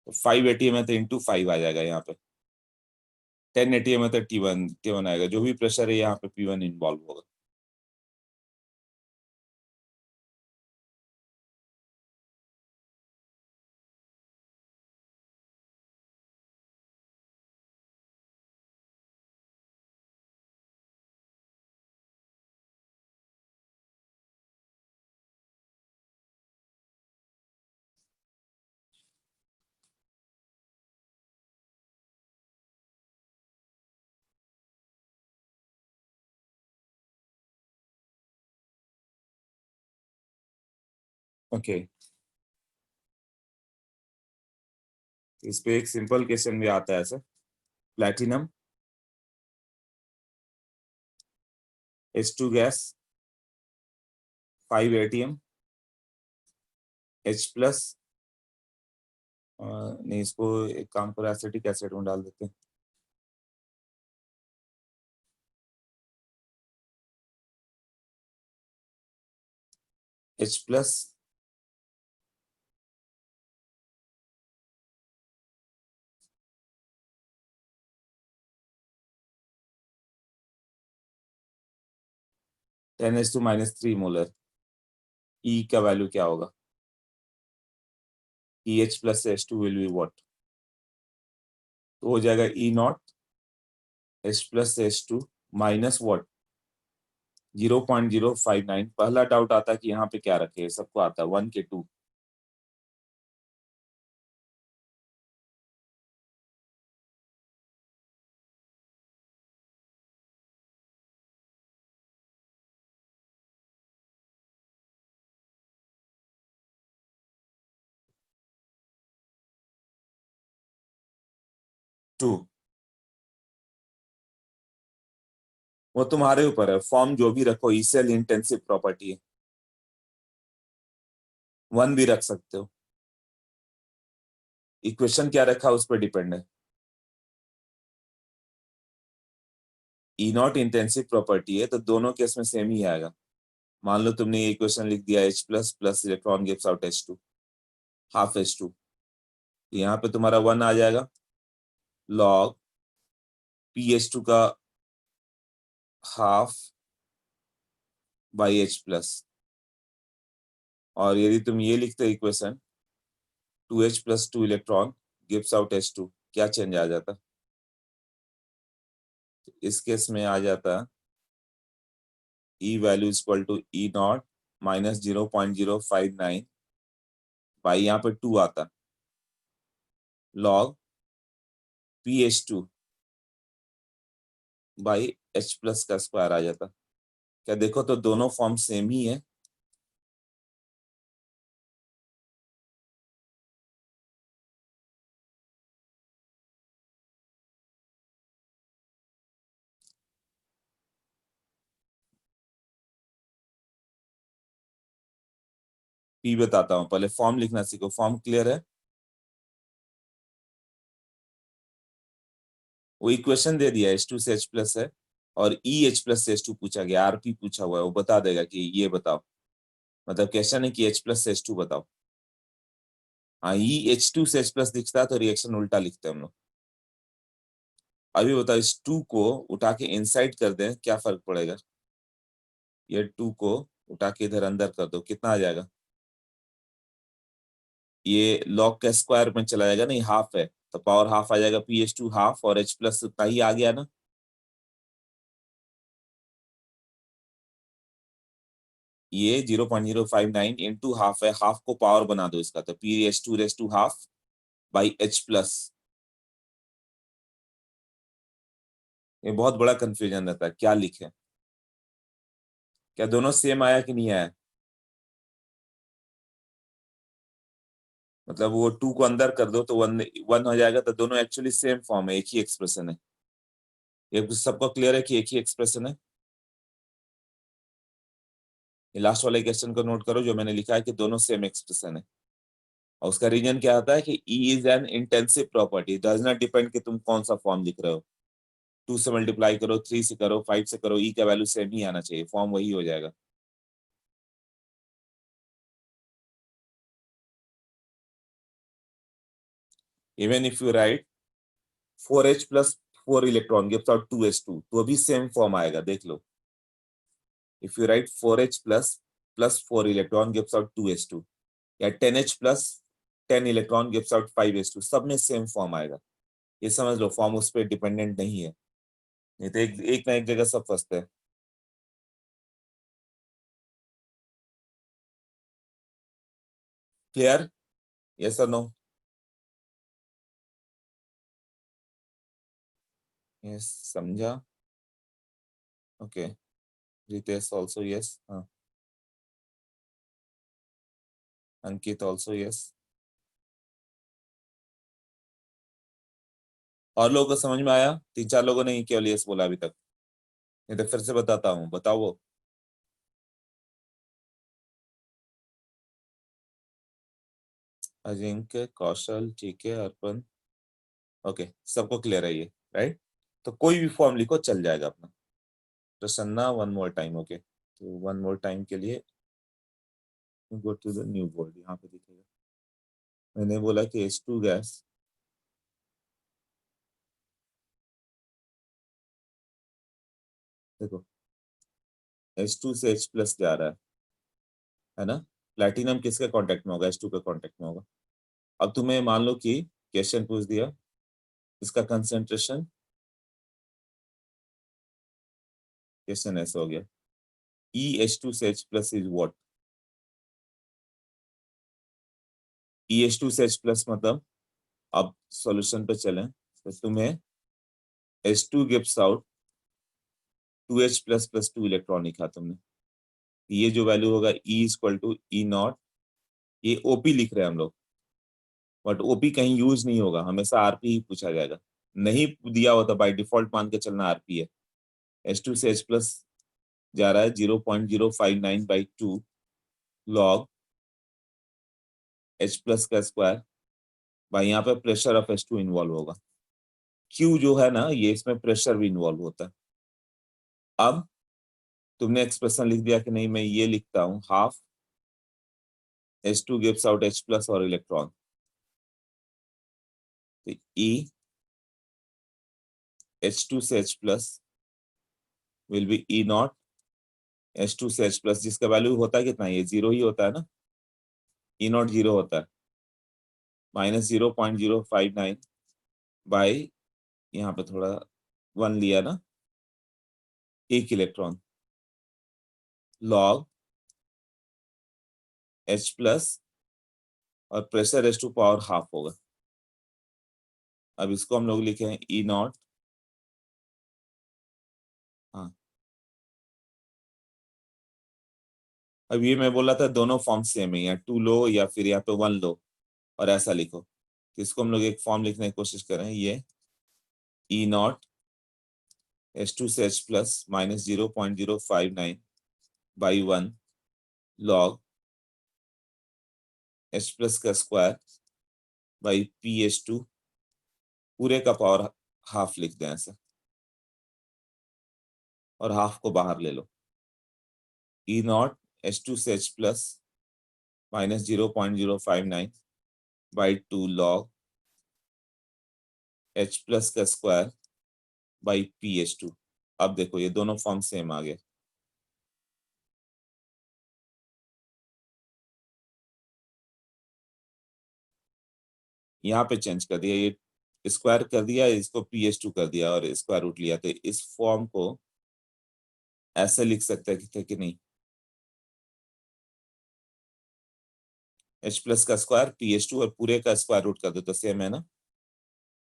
तो 5 ATM है तो इंटू 5 आ जाएगा यहाँ पे, 10 ATM है तो T1 आएगा, जो भी प्रेशर है यहाँ पे P1 इन्वॉल्व होगा। ओके, इस पे एक सिंपल क्वेश्चन भी आता है ऐसा, platinum H2 gas 5 ATM H plus, नहीं इसको एक काम करो एसिटिक एसिड में डाल देते हैं। H plus (10⁻³ -3 molar. E का वैल्यू क्या होगा, EH plus H2 will be what, तो हो जाएगा E not H plus H2 minus what 0.059। पहला डाउट आता है कि यहाँ पे क्या रखे, सबको आता है 1 के 2। 2। वो तुम्हारे ऊपर है, फॉर्म जो भी रखो, ई सेल इंटेंसिव प्रॉपर्टी है, 1 भी रख सकते हो। इक्वेशन क्या रखा उस पर डिपेंड है। ई नॉट इंटेंसिव प्रॉपर्टी है तो दोनों केस में सेम ही आएगा। मान लो तुमने ये इक्वेशन लिख दिया H plus plus electron gives out H2 half H2, यहाँ पे तुम्हारा 1 आ जाएगा लॉग PH2 का हाफ बाई H प्लस। और यदि तुम ये लिखते equation 2H plus 2 electron gives out H2, क्या चेंज आ जाता? इस केस में आ जाता E value equal to E naught minus 0.059 by यहाँ पे 2 आता log PH2 by H plus का स्क्वायर आ जाता। क्या देखो तो दोनों फॉर्म सेम ही है। पी बताता हूं, पहले फॉर्म लिखना सीखो। फॉर्म क्लियर है? वो इक्वेशन दे दिया H2 से H प्लस है और EH प्लस से H2 पूछा गया, RP पूछा हुआ है, वो बता देगा कि ये बताओ। मतलब क्वेश्चन है कि H प्लस से H2 बताओ। हाँ, EH2 से H प्लस दिखता है तो रिएक्शन उल्टा लिखते हैं हम लोग। अभी बताओ इस 2 को उठा के इनसाइड कर दें, क्या फर्क पड़ेगा? ये 2 को उठा के इधर अंदर कर दो, कितना आ जाएगा? ये लॉग का स्क्वायर में चला जाएगा, नहीं हाफ है तो पावर हाफ आ जाएगा, PH2 हाफ और H प्लस उतना ही आ गया ना। ये 0.059 इंटू हाफ है, हाफ को पावर बना दो इसका तो PH2 raise to half by H plus. ये बहुत बड़ा कंफ्यूजन रहता है क्या लिखे। क्या दोनों सेम आया कि नहीं आया? मतलब वो 2 को अंदर कर दो तो 1 1 हो जाएगा, तो दोनों एक्चुअली सेम फॉर्म है, एक ही एक्सप्रेशन है। ये सबको क्लियर है कि एक ही एक्सप्रेशन है? ये लास्ट वाले क्वेश्चन को नोट करो जो मैंने लिखा है कि दोनों सेम एक्सप्रेशन है। और उसका रीजन क्या आता है कि E is an intensive property, does not depend कि तुम कौन सा फॉर्म लिख रहे हो। 2 से मल्टीप्लाई करो, 3 से करो, 5 से करो, E का वैल्यू सेम ही आना चाहिए, फॉर्म वही हो जाएगा। Even if you write 4H plus 4 electron gives out 2H2 तो भी सेम फॉर्म आएगा, देख लो। If you write 4H plus plus 4 electron gives out 2H2 या 10H plus 10 electron gives out 5H2, सब में सेम फॉर्म आएगा। ये समझ लो, फॉर्म उस पर डिपेंडेंट नहीं है, नहीं तो एक ना एक जगह सब फंसते हैं। क्लियर? यस और नो? यस, समझा? Okay, Ritesh also yes. हाँ, अंकित ऑल्सो यस। और लोगों को समझ में आया? 3-4 लोगों ने ही केवल यस बोला अभी तक, नहीं तो फिर से बताता हूँ, बताओ वो। अजिंक्य, कौशल, ठीक है, अर्पण, ओके, सबको क्लियर है ये, राइट? तो कोई भी फॉर्म लिखो चल जाएगा अपना। Prasanna, one more time, okay, तो वन मोर टाइम के लिए go to the new board, यहाँ पे दिखेगा। मैंने बोला कि H2 गैस देखो H2 से H प्लस जा रहा है ना। प्लैटिनम किसके कांटेक्ट में होगा? H2 के कांटेक्ट में होगा। अब तुम्हें मान लो कि क्वेश्चन पूछ दिया, इसका कंसेंट्रेशन, क्वेश्चन ऐसा हो गया, EH2 से H plus is what? EH2 से H प्लस मतलब, अब सॉल्यूशन पे चलें तो तुम्हें H2 gives out 2H plus plus 2 electron लिखा तुमने, ये जो वैल्यू होगा E equal to E naught, ये ओपी लिख रहे हैं हम लोग, बट ओपी कहीं यूज नहीं होगा, हमेशा आरपी ही पूछा जाएगा, नहीं दिया होता बाय डिफॉल्ट मान के चलना आरपी है। H2 से H प्लस जा रहा है 0.059/2 लॉग H प्लस का स्क्वायर भाई, यहाँ पे प्रेशर ऑफ H2 इन्वॉल्व होगा। Q जो है ना, ये इसमें प्रेशर भी इन्वॉल्व होता है। अब तुमने एक्सप्रेशन लिख दिया कि नहीं, मैं ये लिखता हूँ, half H2 gives out H plus और इलेक्ट्रॉन, तो E H2 से H plus will be E not H2 से H प्लस, जिसका वैल्यू होता है कितना, ये 0 ही होता है ना, E नॉट 0 होता है, -0.059 बाई, यहाँ पे थोड़ा 1 लिया ना, 1 इलेक्ट्रॉन लॉग H प्लस और प्रेशर H2 पावर हाफ होगा। अब इसको हम लोग लिखे हैं E नॉट, हाँ अब ये मैं बोला था दोनों फॉर्म सेम है, या 2 लो या फिर यहाँ पे 1 लो और ऐसा लिखो, तो इसको हम लोग एक फॉर्म लिखने की कोशिश करें, ये E नॉट H2 से H plus -0.059/1 log H plus का स्क्वायर बाई PH2 पूरे का पावर हाफ लिख दें ऐसे, और हाफ को बाहर ले लो। E नॉट H2 से H plus -0.059/2 log H plus का स्क्वायर बाई PH2। अब देखो ये दोनों फॉर्म सेम आ गए। यहाँ पे चेंज कर दिया, ये स्क्वायर कर दिया, इसको PH2 कर दिया और स्क्वायर रूट लिया, तो इस फॉर्म को ऐसे लिख सकते हैं कि नहीं, H प्लस का स्क्वायर PH2 और पूरे का स्क्वायर रूट कर दो तो सेम है ना।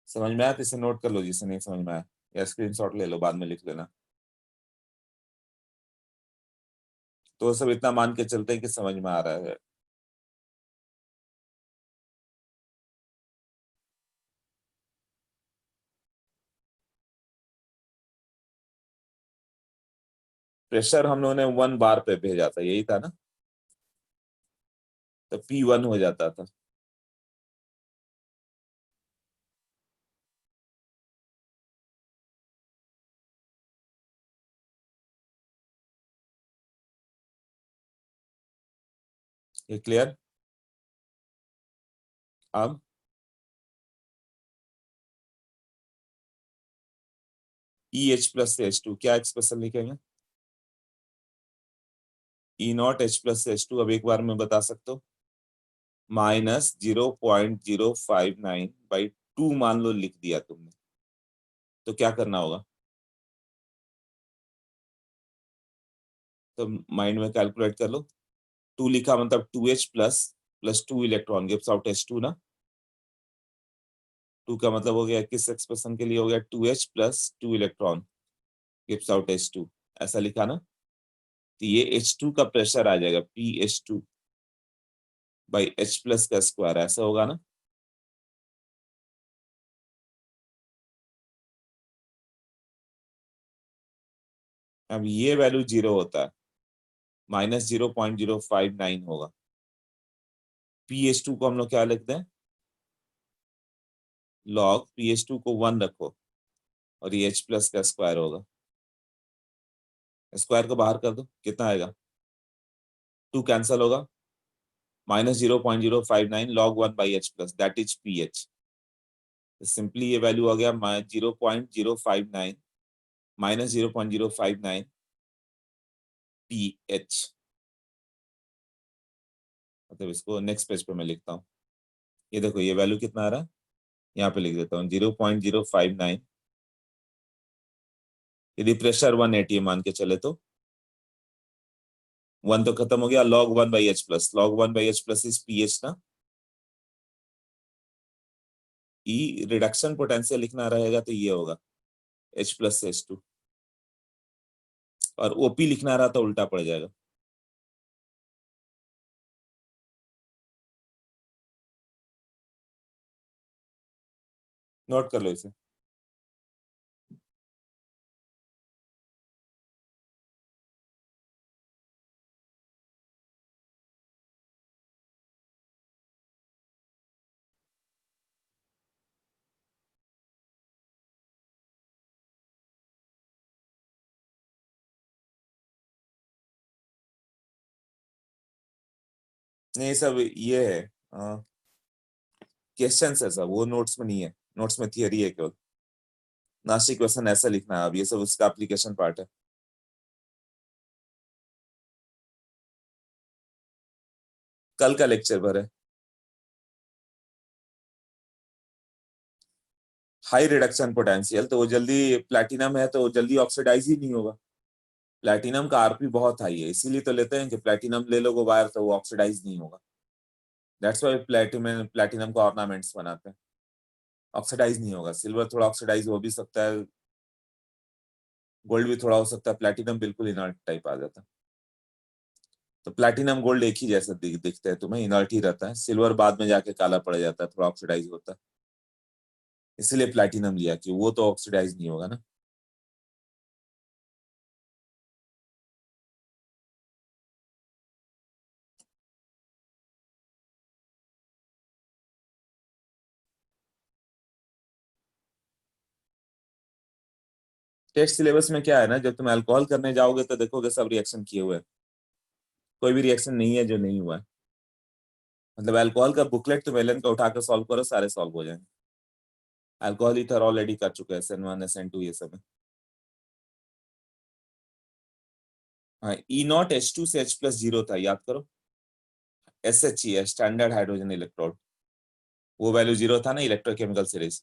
समझ में आया तो इसे नोट कर लो, जिसे नहीं समझ में आया, या स्क्रीनशॉट ले लो, बाद में लिख लेना। तो सब इतना मान के चलते हैं कि समझ में आ रहा है। प्रेशर हम लोगों ने 1 बार पे भेजा था, यही था ना, तो P1 हो जाता था। ये क्लियर। अब EH प्लस से H2 क्या एक्सप्रेशन लिखेंगे, E नॉट H प्लस से H2, अब एक बार में बता सकते हो, -0.059/2 मान लो लिख दिया तुमने, तो क्या करना होगा, तो माइंड में कैलकुलेट कर लो। 2 लिखा मतलब 2H plus plus 2 electron gives out H2 ना, 2 का मतलब हो गया, किस एक्सप्रेशन के लिए हो गया, 2H plus 2 electron gives out H2, ऐसा लिखा ना, तो ये H2 का प्रेशर आ जाएगा PH2 बाई H प्लस का स्क्वायर, ऐसा होगा ना। अब ये वैल्यू 0 होता है, -0.059 होगा। PH2 को हम लोग क्या लिख दें, लॉग PH2 को 1 रखो और ये H प्लस का स्क्वायर होगा, स्क्वायर को बाहर कर दो, कितना आएगा, 2 कैंसल होगा, -0.059 log 1/H plus, that is PH। Simply ये वैल्यू आ गया 0.059 -0.059 PH। मतलब इसको नेक्स्ट पेज पे मैं लिखता हूँ, ये देखो ये वैल्यू कितना आ रहा है, यहाँ पे लिख देता हूँ 0.059, यदि प्रेशर 180 मान के चले तो 1 तो खत्म हो गया, log 1/H plus, log 1/H plus is PH ना। E रिडक्शन पोटेंशियल लिखना रहेगा तो ये होगा H प्लस H2, और OP लिखना रहा तो उल्टा पड़ जाएगा। नोट कर लो इसे। नहीं सब ये है, क्वेश्चन है सब, वो नोट्स में नहीं है, नोट्स में थियरी है केवल। नास्टिक क्वेश्चन ऐसा लिखना है, अब ये सब उसका एप्लीकेशन पार्ट है। कल का लेक्चर भर है। हाई रिडक्शन पोटेंशियल, तो वो जल्दी, प्लैटिनम है तो वो जल्दी ऑक्सीडाइज ही नहीं होगा। प्लैटिनम का आरपी बहुत हाई है, इसीलिए तो लेते हैं कि प्लैटिनम ले लोगे वायर तो वो ऑक्सीडाइज नहीं होगा। दैट्स व्हाई प्लैटिनम प्लैटिनम का ऑर्नामेंट्स बनाते हैं, ऑक्सीडाइज नहीं होगा। सिल्वर थोड़ा ऑक्सीडाइज हो भी सकता है, गोल्ड भी थोड़ा हो सकता है, प्लैटिनम बिल्कुल इनर्ट टाइप आ जाता है। तो प्लैटिनम गोल्ड एक ही जैसा दिखते हैं तुम्हें, इनर्ट ही रहता है। सिल्वर बाद में जाके काला पड़ जाता है, थोड़ा ऑक्सीडाइज होता है, इसीलिए प्लैटिनम लिया कि वो तो ऑक्सीडाइज नहीं होगा ना। टेस्ट सिलेबस में क्या है ना, जब तुम अल्कोहल करने जाओगे तो देखोगे सब रिएक्शन किए हुए हैं, कोई भी रिएक्शन नहीं है जो नहीं हुआ है। मतलब अल्कोहल का बुकलेट तुम एलन का उठाकर सॉल्व करो, सारे सॉल्व हो जाएंगे। अल्कोहल इथर ऑलरेडी कर चुके हैं, SN1 SN2 ये सब है। हाँ, E0H2 से H+0 था, याद करो। SH ही है, स्टैंडर्ड हाइड्रोजन इलेक्ट्रोड। वो वैल्यू 0 था ना इलेक्ट्रोकेमिकल सीरीज।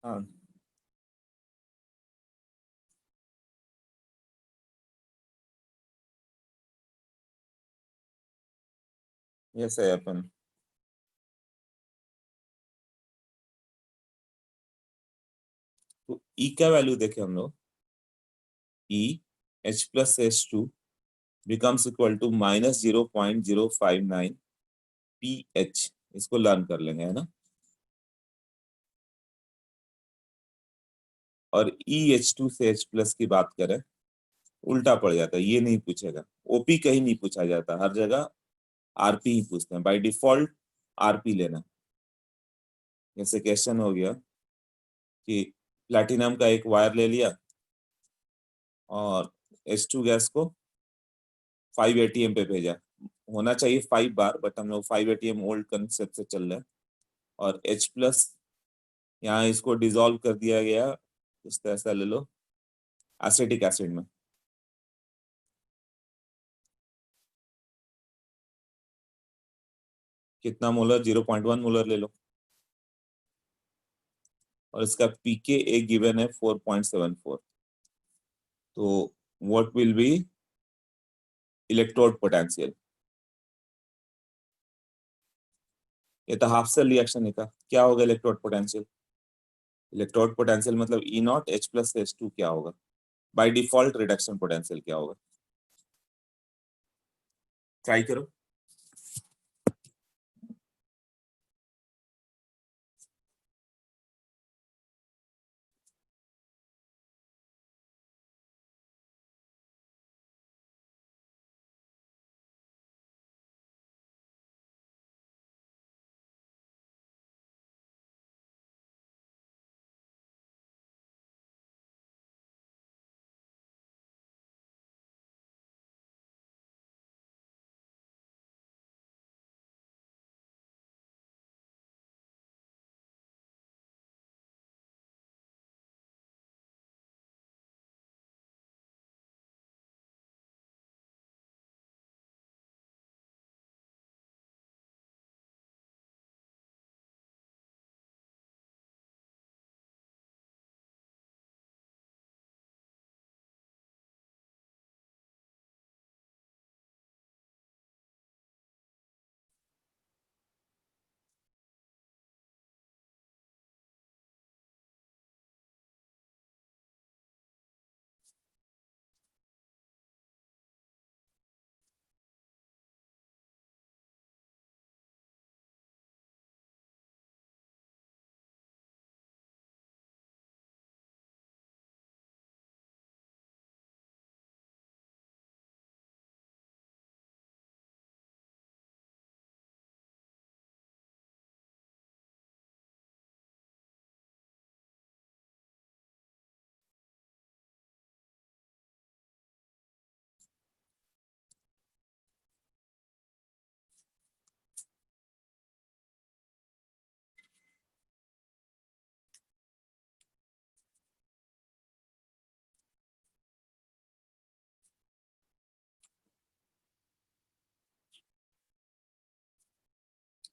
हाँ, ये सही है अपन। तो E का वैल्यू देखे हम लोग, EH+H2 becomes equal to -0.059 pH। इसको लर्न कर लेंगे, है ना। और EH2 से H+ की बात करें, उल्टा पड़ जाता है, ये नहीं पूछेगा। ओपी कहीं नहीं पूछा जाता, हर जगह आरपी ही पूछते हैं बाय डिफॉल्ट। आरपी लेना। जैसे क्वेश्चन हो गया कि प्लैटिनम का एक वायर ले लिया और H2 गैस को 5 ATM पे भेजा। होना चाहिए 5 बार, बट हम लोग 5 ATM ओल्ड कंसेप्ट से चल रहे हैं। और H+ यहाँ इसको डिसॉल्व कर दिया गया, इस तरह से ले लो, एसिटिक एसिड में। कितना मोलर? 0.1 मोलर ले लो। और इसका पीके एक गिवन है 4.74। तो what will be electrode potential? ये तो हाफ सेल रिएक्शन है का, क्या होगा इलेक्ट्रोड पोटेंशियल? इलेक्ट्रोड पोटेंशियल मतलब E0H+H2 क्या होगा? बाय डिफॉल्ट रिडक्शन पोटेंशियल क्या होगा? ट्राई करो।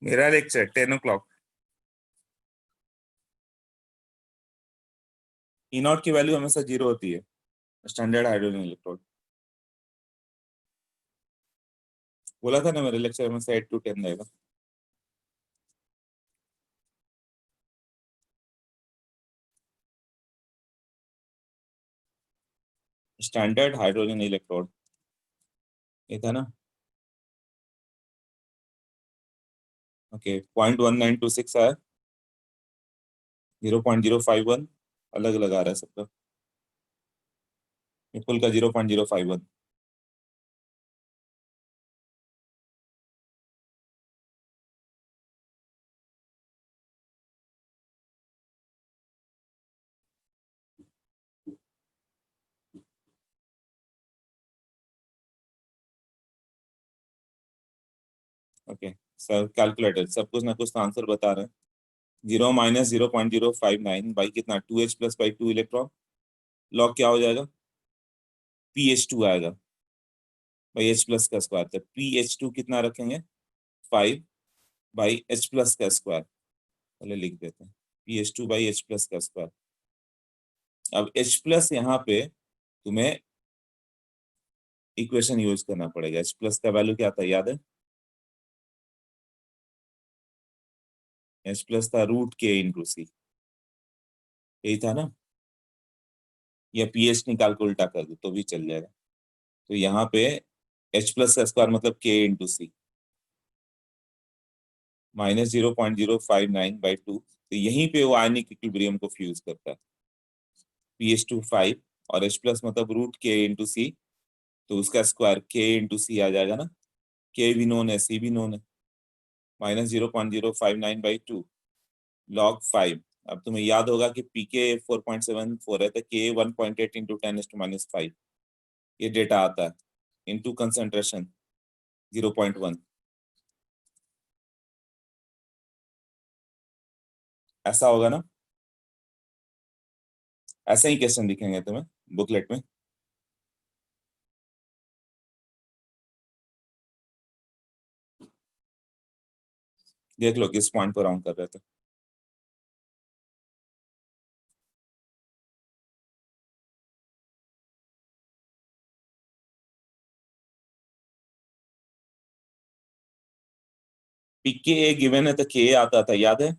मेरा लेक्चर 10 o'clock। ई नॉट की वैल्यू हमेशा 0 होती है, स्टैंडर्ड हाइड्रोजन इलेक्ट्रोड। बोला था ना मेरे लेक्चर में से 8 to 10 रहेगा। स्टैंडर्ड हाइड्रोजन इलेक्ट्रोड ये था ना। ओके 0.1926 आया, 0.051 अलग अलग आ रहा है सबका। निपुल का 0.051। ओके सर कैलकुलेटर सब कुछ ना कुछ तो आंसर बता रहे हैं। 0 - 0.059 बाई कितना 2H plus by 2 electron. Log क्या हो जाएगा, PH2 आएगा बाई H प्लस का स्क्वायर। तो PH2 कितना रखेंगे 5 बाई H प्लस का स्क्वायर। पहले लिख देते हैं PH2 बाई H प्लस का स्क्वायर। अब H प्लस यहाँ पे तुम्हें इक्वेशन यूज करना पड़ेगा। H प्लस का वैल्यू क्या था याद है, H प्लस था √K × C, यही था ना। या PH निकाल के उल्टा कर दो तो भी चल जाएगा। तो यहाँ पे H प्लस का स्क्वायर मतलब K × C -0.059/2। तो यहीं पे वो आयनिक इक्विलिब्रियम को फ्यूज करता है। PH2 5 और H प्लस मतलब √K × C, तो उसका स्क्वायर K × C आ जाएगा ना। K भी नोन है, C भी नोन है। -0.059/2 log 5। अब तुम्हें याद होगा कि PK 4.74 है तो K 1.8 × 10⁻⁵ ये डेटा आता है इनटू कंसंट्रेशन 0.1। ऐसा होगा ना, ऐसे ही क्वेश्चन दिखेंगे तुम्हें बुकलेट में। देख लो किस पॉइंट पर राउंड कर रहे थे। पीके गिवन है तो के आता था याद है।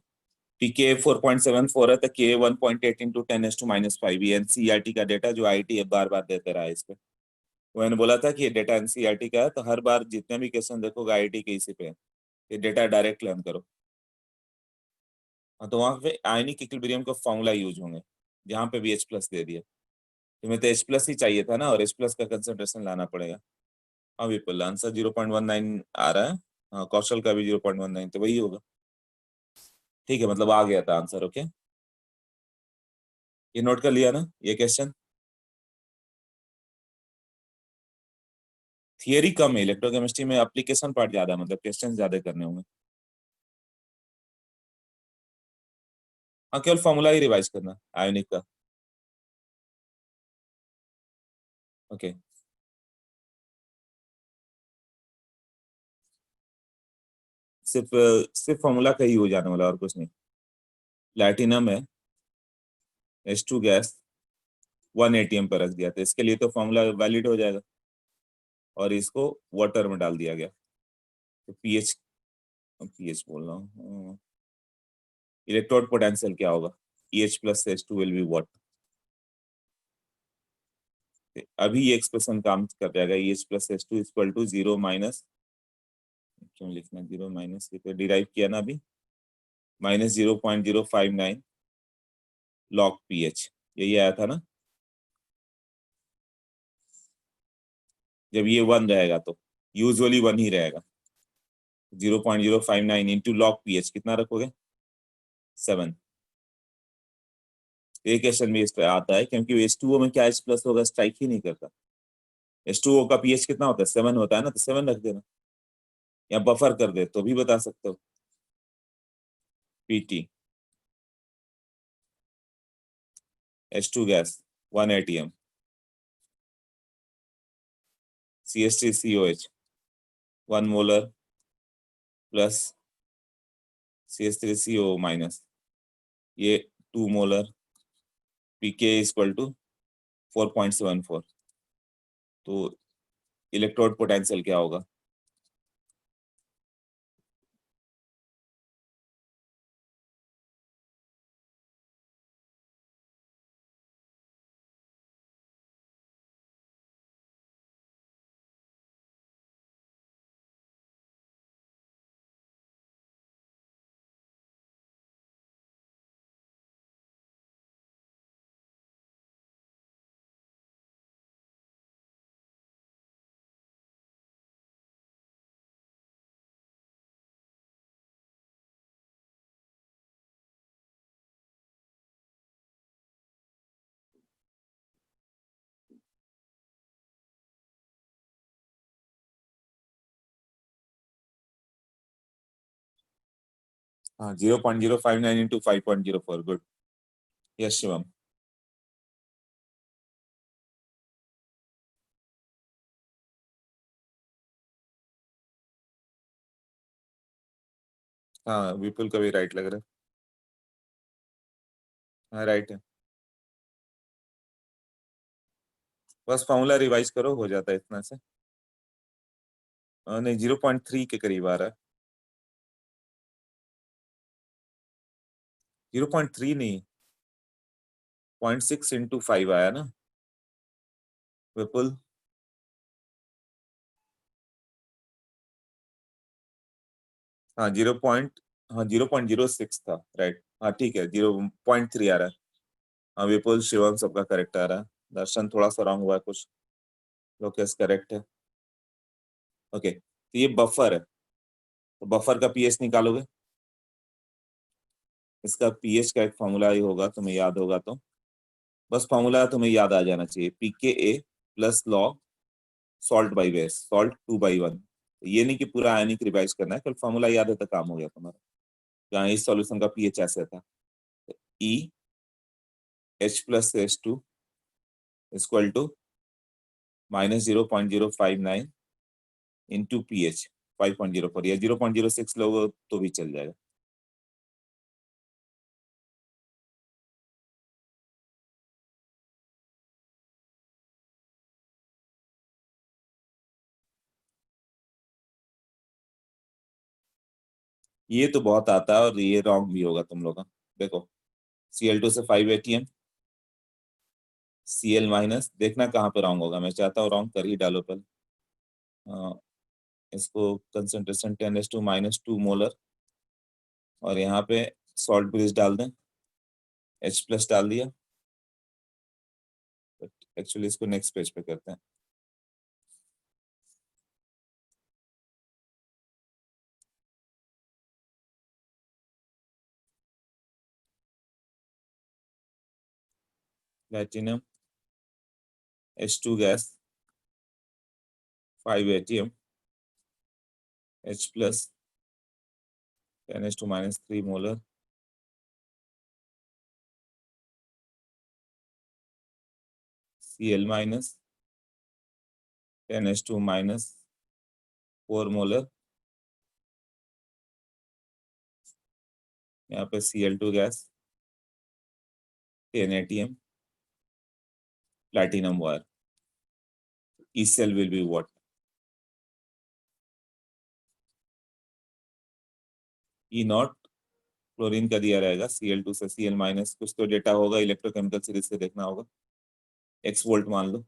पीके 4.74 है तो के 1.8 × 10⁻⁵ ये एनसीईआरटी का डेटा जो आईटी बार बार देते रहा है इस पे। वो मैंने बोला था कि ये डेटा एनसीईआरटी का है, तो हर बार जितने भी क्वेश्चन देखोगे आईटी के इसी पे है। ये डेटा डायरेक्ट लर्न करो। हाँ तो वहां पे आयनिक इक्विलिब्रियम का फॉर्मूला यूज होंगे, जहाँ पे भी H प्लस दे दिया। तुम्हें तो H प्लस ही चाहिए था ना, और H प्लस का कंसंट्रेशन लाना पड़ेगा। हाँ विपुल आंसर 0.19 आ रहा है। हाँ कौशल का भी 0.19 तो वही होगा। ठीक है मतलब आ गया था आंसर। ओके ये नोट कर लिया ना ये क्वेश्चन। थियरी कम है इलेक्ट्रोकेमिस्ट्री में, एप्लीकेशन पार्ट ज्यादा, मतलब क्वेश्चन ज्यादा करने होंगे। हाँ केवल फॉर्मूला ही रिवाइज करना आयोनिक का। ओके सिर्फ सिर्फ फॉर्मूला का ही हो जाने वाला और कुछ नहीं। प्लैटिनम है H2 गैस 1 ATM पर रख दिया था, इसके लिए तो फॉर्मूला वैलिड हो जाएगा। और इसको वाटर में डाल दिया गया तो पीएच, पीएच बोल रहा हूँ, इलेक्ट्रोड पोटेंशियल क्या होगा EH plus H2 will be what. अभी ये एक्सप्रेशन काम कर जाएगा EH plus H2 equal to 0 minus, क्यों लिखना 0 माइनस, ये तो डिराइव किया ना अभी, -0.059 log PH, यही आया था ना। जब ये 1 रहेगा तो यूजुअली 1 ही रहेगा। 0.059 इंटू log PH कितना रखोगे 7। एक क्वेश्चन में इस पे आता है क्योंकि H2O में क्या H प्लस होगा, स्ट्राइक ही नहीं करता। H2O का पीएच कितना होता है 7 होता है ना, तो 7 रख देना, या बफर कर दे तो भी बता सकते हो। PT H2 gas 1 ATM CH3COH 1 molar plus CH3CO minus, ये 2 मोलर, pK इक्वल टू 4.74। तो इलेक्ट्रोड पोटेंशियल क्या होगा? हाँ, 0.059 इंटू 5.04। गुड। यस शिवम। हाँ, विपुल का भी राइट लग रहा है। हाँ, राइट है। बस फॉर्मूला रिवाइज करो, हो जाता है इतना से। नहीं, 0.3 के करीब आ रहा है। 0.3 नहीं, 0.6 इंटू 5 आया ना विपुल? हाँ, 0.06 था, राइट। हाँ ठीक है, 0.3 आ रहा है। हाँ विपुल, शिवम सबका करेक्ट आ रहा है। दर्शन थोड़ा सा रॉन्ग हुआ है कुछ। लोकेश करेक्ट है। ओके, तो ये बफर है, तो बफर का पीएच निकालोगे। इसका पीएच का एक फॉर्मूला ही होगा, तुम्हें याद होगा तो। बस फॉर्मूला तुम्हें याद आ जाना चाहिए, pKa plus log salt by base, salt 2/1। ये नहीं कि पूरा आयनिक रिवाइज करना है, कल फॉर्मूला याद है तो काम हो गया तुम्हारा। यहाँ इस सॉल्यूशन का पीएच ऐसे था, E H plus H2 equal to -0.059 into pH 5.04, या 0.06 लोगे तो भी चल जाएगा। ये तो बहुत आता है, और ये रॉन्ग भी होगा तुम लोग का। देखो, Cl2 से 5 ATM, Cl माइनस, देखना कहाँ पे रॉन्ग होगा, मैं चाहता हूँ रॉन्ग कर ही डालो पहले। इसको कंसंट्रेशन 10⁻⁻² मोलर, और यहाँ पे सॉल्ट ब्रिज डाल दें, H प्लस डाल दिया। एक्चुअली इसको नेक्स्ट पेज पे करते हैं। Platinum H2 gas 5 ATM, H plus 10⁻³ molar, Cl minus 10⁻⁴ molar, यहाँ पे Cl2 gas 10 ATM, platinum wire. E cell will be what? E not, chlorine का दिया रहेगा, Cl2 से Cl माइनस, कुछ तो डेटा होगा, इलेक्ट्रोकेमिकल सीरीज से देखना होगा। X वोल्ट मान लो।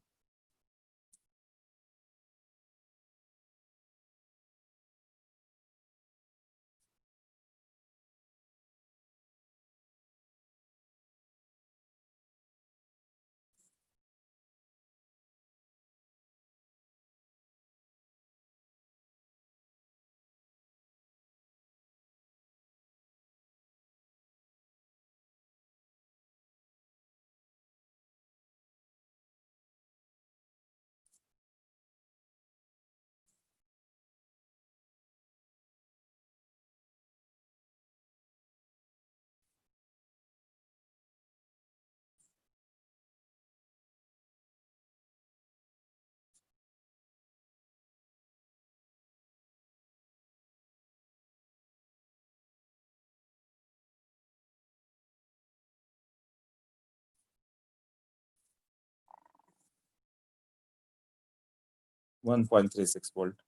1.36 volt.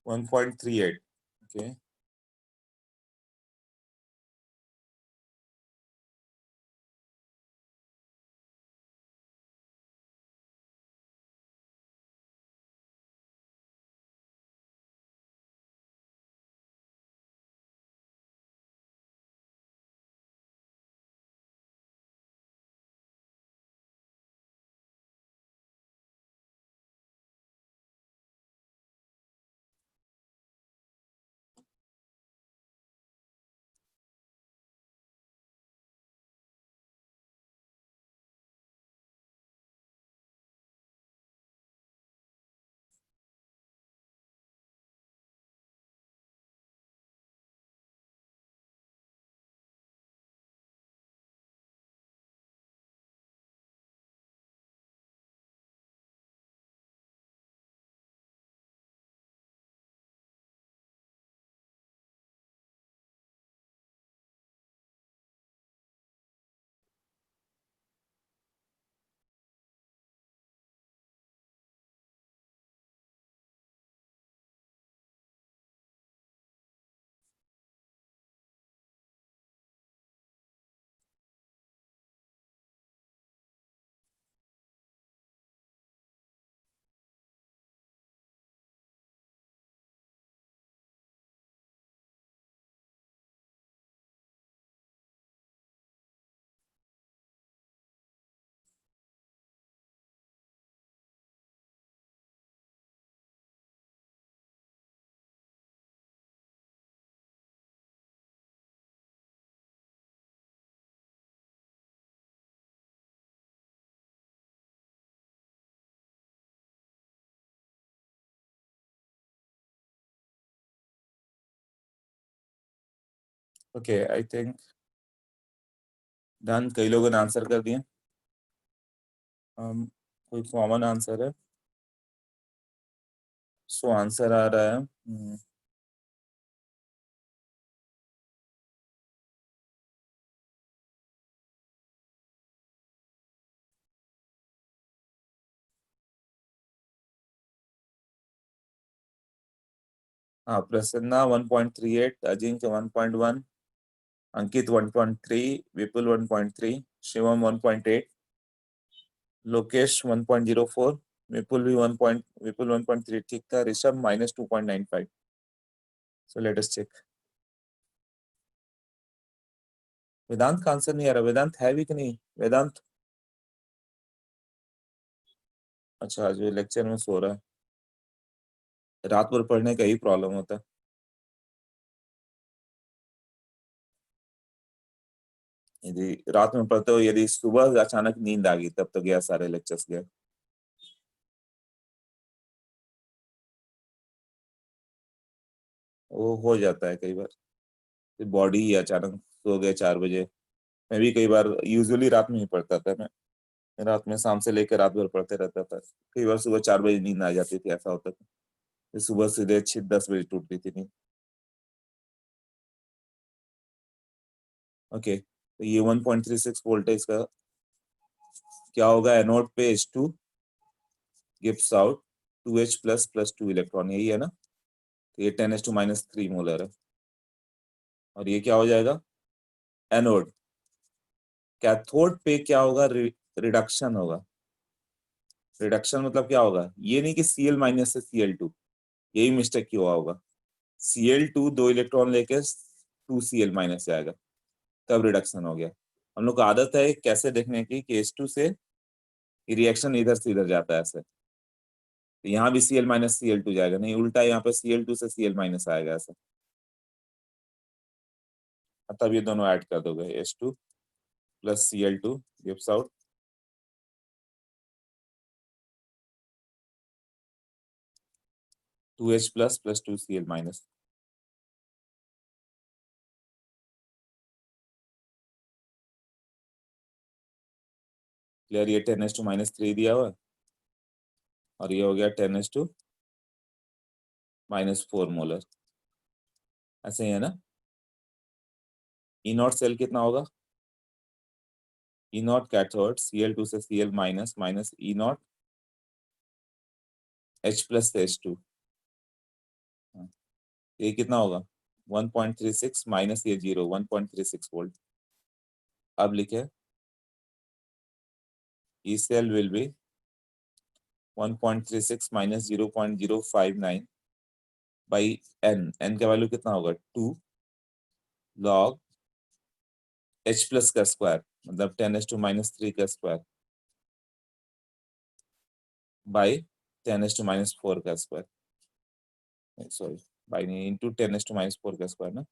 One point three eight. Okay, okay, I think done. कई लोगों ने आंसर कर दिए। कोई कॉमन आंसर है? सो आंसर आ रहा है हाँ, प्रसन्ना 1.38, अजिंक्य 1.1, अंकित 1.3, विपुल 1.3, शिवम 1.8, लोकेश 1.04, विपुल 1.3 ठीक था, Rishabh -2.95। So let us check. Vedant का आंसर नहीं आ रहा। वेदांत है भी कि नहीं? वेदांत, अच्छा जो लेक्चर में सो रहा है। रात भर पढ़ने का ही प्रॉब्लम होता है। यदि रात में पढ़ते हो, यदि सुबह अचानक नींद आ गई तब तो गया, सारे लेक्चर्स गए। वो हो जाता है कई बार, बॉडी ही अचानक सो गए 4 बजे। मैं भी कई बार, यूजुअली रात में ही पढ़ता था मैं। रात में शाम से लेकर रात भर पढ़ते रहता था। कई बार सुबह 4 बजे नींद आ जाती थी, ऐसा होता था। फिर सुबह सीधे 6-10 बजे टूटती थी नींद। ओके, तो ये 1.36 वोल्टेज का क्या होगा? एनोड पे H2 gives out 2H plus 2 electron, यही है ना? तो ये 10⁻³ मोलर है। और ये क्या हो जाएगा? एनोड। कैथोड पे क्या होगा? रिडक्शन होगा। रिडक्शन मतलब क्या होगा? ये नहीं कि Cl- से Cl2, यही मिस्टेक क्यों हुआ होगा। Cl2 2 इलेक्ट्रॉन लेके 2Cl- से आएगा, तब रिडक्शन हो गया। हम लोग को आदत है कैसे देखने की कि H2 से रिएक्शन इधर से इधर जाता है ऐसे। तो यहाँ भी Cl- Cl2 जाएगा, नहीं उल्टा, यहाँ पे Cl2 से Cl- आएगा ऐसा। तब ये दोनों ऐड कर दोगे, H2 plus Cl2 gives out 2H plus 2Cl minus. Clear? ये 10⁻³ दिया हुआ और ये हो गया 10⁻⁻4 मोलर, ऐसे ही है ना? E0 सेल कितना होगा? E0 कैथोड Cl2 से Cl minus minus E0 H plus से H2, ये कितना होगा? 1.36 माइनस ये 0 1.36 वोल्ट. अब लिखे E cell will be 1.36 minus 0.059 by n. n का वैल्यू कितना होगा? 2 log h प्लस का स्क्वायर, मतलब 10⁻³ का स्क्वायर बाई 10⁻⁴ का स्क्वायर, सॉरी बाई नहीं, इंटू 10⁻⁴ का स्क्वायर ना.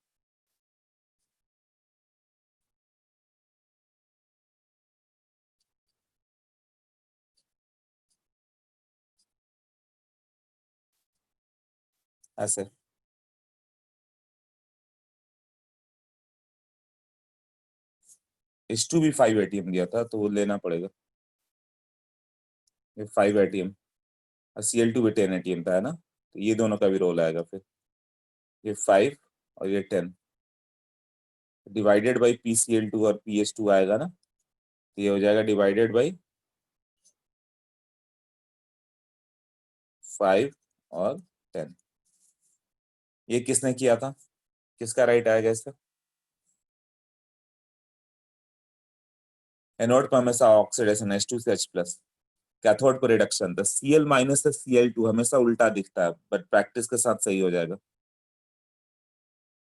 ऐसे H2 भी 5 ATM दिया था तो वो लेना पड़ेगा. ये 5 ATM और Cl2 भी 10 ATM था, है ना? तो ये दोनों का भी रोल आएगा फिर. ये 5 और ये 10 डिवाइडेड बाई PCl2 और PH2 आएगा ना, तो ये हो जाएगा डिवाइडेड बाई 5 और 10. ये किसने किया था? किसका राइट आएगा इसका? एनोड पर हमेशा ऑक्सीडेशन H2 से H प्लस, कैथोड पर रिडक्शन. तो Cl माइनस से Cl2 हमेशा उल्टा दिखता है, बट प्रैक्टिस के साथ सही हो जाएगा.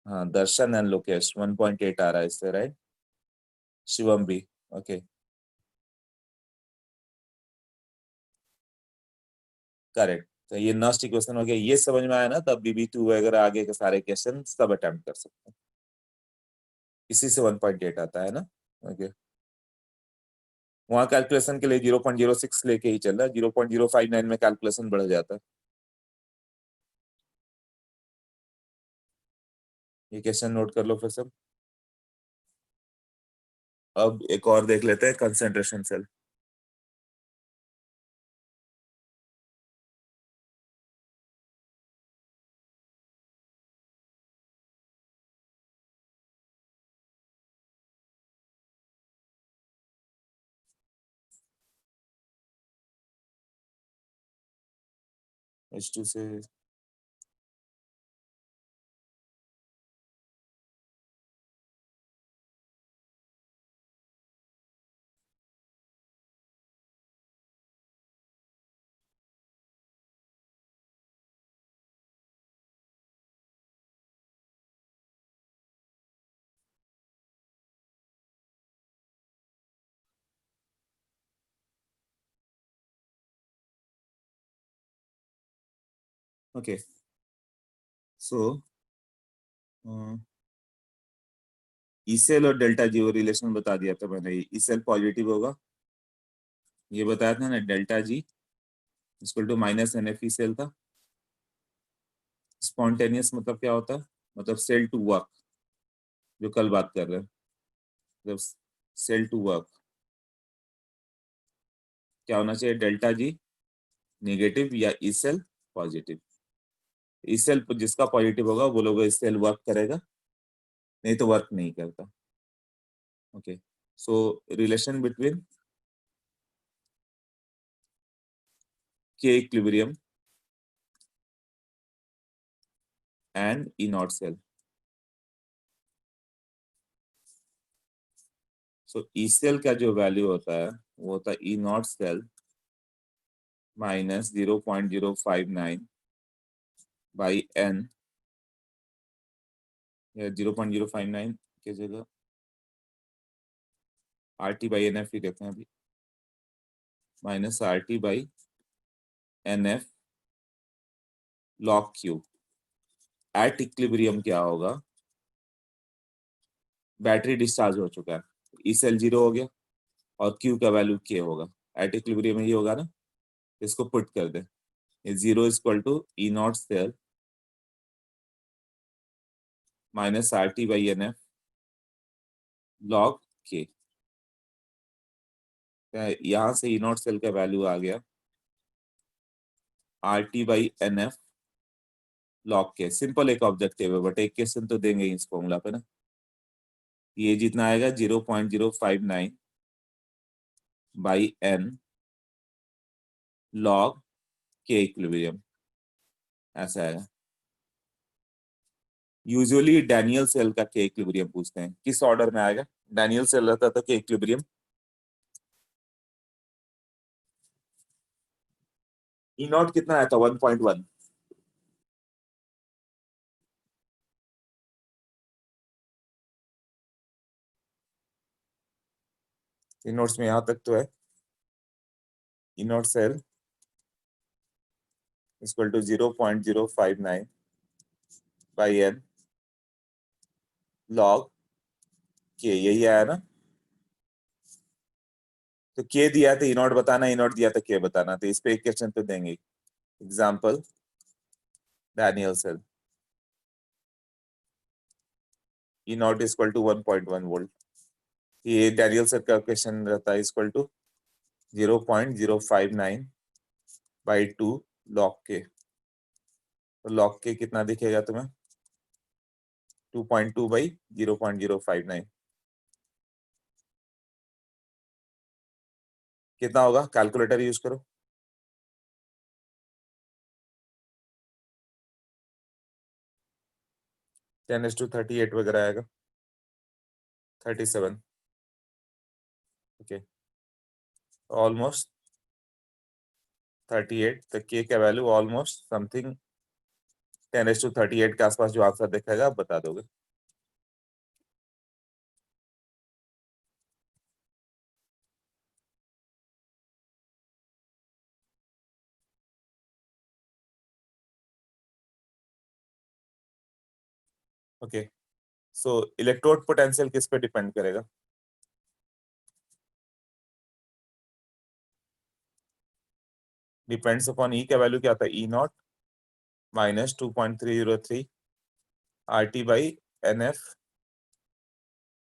हाँ, दर्शन एंड लोकेश 1.8 आ रहा है इससे, राइट? शिवम भी ओके, करेक्ट. तो ये नॉस्ट इक्वेशन हो गया. ये समझ में आया ना, तब BB2 वगैरह आगे के सारे क्वेश्चन सब अटेम्प्ट कर सकते हैं. इसी से 1.8 आता है ना. ओके, वहां कैलकुलेशन के लिए 0.06 लेके ही चल रहा है. 0.059 में कैलकुलेशन बढ़ जाता है. ये क्वेश्चन नोट कर लो फिर सब. अब एक और देख लेते हैं, कंसंट्रेशन सेल. H2 से ओके. सो ई सेल और डेल्टा जी रिलेशन बता दिया था मैंने. ई सेल पॉजिटिव होगा, ये बताया था ना. Delta G equal to minus NF cell था. स्पॉन्टेनियस मतलब क्या होता है? मतलब सेल टू वर्क, जो कल बात कर रहे हैं. मतलब सेल टू वर्क क्या होना चाहिए? डेल्टा जी नेगेटिव या E cell positive. E cell जिसका पॉजिटिव होगा वो लोग इस सेल वर्क करेगा, नहीं तो वर्क नहीं करता. Okay, so relation between K equilibrium and E naught cell. So E cell का जो वैल्यू होता है वो होता है E naught cell minus 0.059 by n, या 0.059 की जगह RT बाई NF ही कहते हैं अभी, minus RT by NF log Q. At equilibrium क्या होगा? बैटरी डिस्चार्ज हो चुका है, ई सेल 0 हो गया और क्यू का वैल्यू के होगा, एट इक्विलिब्रियम में ही होगा ना, इसको पुट कर दे, 0 is equal to E naught cell minus R T by N F log K. यहां से ई नॉट सेल का वैल्यू आ गया R T by N F log K. Simple एक ऑब्जेक्टिव है, बट एक क्वेश्चन तो देंगे इस फॉर्मूला पे ना। ये जितना आएगा 0.059 बाई एन लॉग के इक्विलिब्रियम, ऐसा आएगा। यूजुअली डैनियल सेल का के इक्विलिब्रियम पूछते हैं, किस ऑर्डर में आएगा? डैनियल सेल रहता था के इक्विलिब्रियम, ई नॉट कितना आया था 1.1, ई नोट्स में यहां तक तो है। E naught cell equal to 0.059 by N log K, यही आया ना। तो के दिया था ई नॉट बताना, ई नॉट दिया था के बताना, तो इस पे एक क्वेश्चन तो देंगे। Example Daniell cell E naught equal to 1.1 volt, ये डैनियल सेल का क्वेश्चन रहता है इक्वल टू 0.059 बाई 2 लॉग के। तो लॉग के कितना दिखेगा तुम्हें? 2.2 बाई 0.059 कितना होगा? कैलकुलेटर यूज करो। 10:38 वगैरह आएगा, 37। ओके, ऑलमोस्ट 38, तो के का वैल्यू ऑलमोस्ट समथिंग 10:38 के आसपास जो आंसर दिखेगा आप बता दोगे। ओके, सो इलेक्ट्रोड पोटेंशियल किस पे डिपेंड करेगा? डिपेंड्स अपॉन ई का वैल्यू क्या था? E naught minus 2.303 R T by N F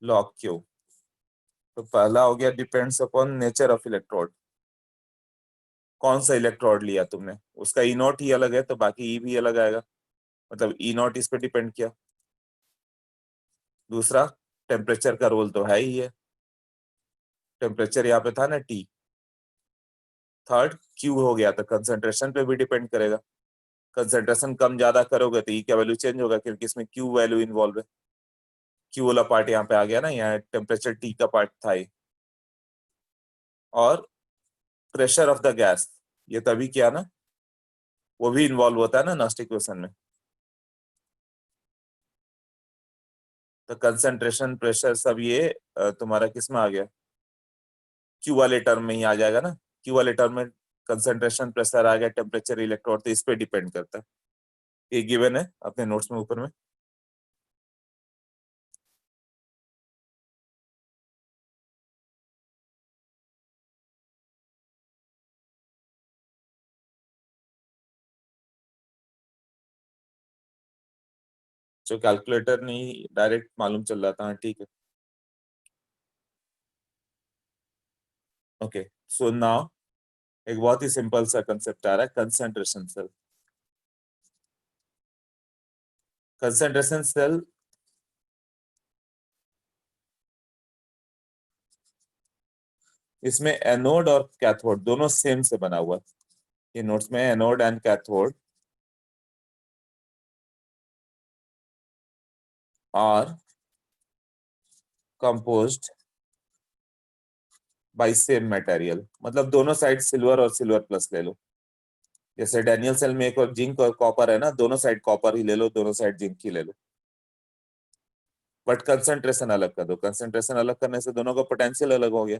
log Q. तो पहला हो गया depends upon nature of electrode, कौन सा इलेक्ट्रोड लिया तुमने, उसका ई नॉट ही अलग है तो बाकी ई भी अलग आएगा, मतलब ई नॉट इस पे डिपेंड किया। दूसरा, टेम्परेचर का रोल तो है ही है, टेम्परेचर यहाँ पे था ना टी। थर्ड, क्यू हो गया तो कंसंट्रेशन पे भी डिपेंड करेगा, कंसंट्रेशन कम ज्यादा करोगे तो ई का वैल्यू चेंज होगा, क्योंकि इसमें क्यू वैल्यू इन्वॉल्व है। क्यू वाला पार्ट यहाँ पे आ गया ना, यहाँ टेम्परेचर टी का पार्ट था ही। और प्रेशर ऑफ द गैस, ये तभी किया ना, वो भी इन्वॉल्व होता है ना नॉस्टिक क्वेश्चन में। तो कंसंट्रेशन प्रेशर सब ये तुम्हारा किस में आ गया? क्यू वाले टर्म में ही आ जाएगा ना। क्यू वाले टर्म में कंसंट्रेशन प्रेशर आ गया, टेम्परेचर इलेक्ट्रोड, तो इस पे डिपेंड करता है। ये गिवन है अपने नोट्स में ऊपर में। जो कैलकुलेटर नहीं डायरेक्ट मालूम चल रहा था, हाँ ठीक है। ओके, सो नाउ एक बहुत ही सिंपल सा कंसेप्ट आ रहा है, कंसंट्रेशन सेल। कंसंट्रेशन सेल इसमें एनोड और कैथोड दोनों सेम से बना हुआ है। ये नोट्स में anode and cathode are composed by same material, मतलब दोनों साइड सिल्वर और सिल्वर प्लस ले लो। जैसे डैनियल सेल में एक और जिंक और कॉपर है ना, दोनों साइड कॉपर ही ले लो, दोनों साइड जिंक ही ले लो, बट कंसंट्रेशन अलग कर दो। कंसंट्रेशन अलग करने से दोनों का पोटेंशियल अलग हो गया,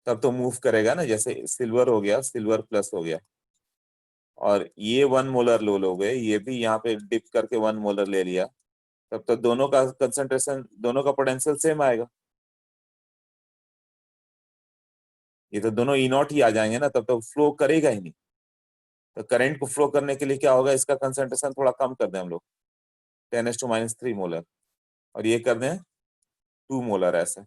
तब तो मूव करेगा ना। जैसे सिल्वर हो गया, सिल्वर प्लस हो गया, और ये 1 मोलर लो लोगे, ये भी यहाँ पे डिप करके 1 मोलर ले लिया, तब तो दोनों का कंसंट्रेशन, दोनों का पोटेंशियल सेम आएगा। ये तो दोनों ई नॉट ही आ जाएंगे ना, तब तो फ्लो करेगा ही नहीं। तो करंट को फ्लो करने के लिए क्या होगा, इसका कंसंट्रेशन थोड़ा कम कर दें हम लोग, 10⁻³ मोलर, और ये कर दें 2 मोलर ऐसे।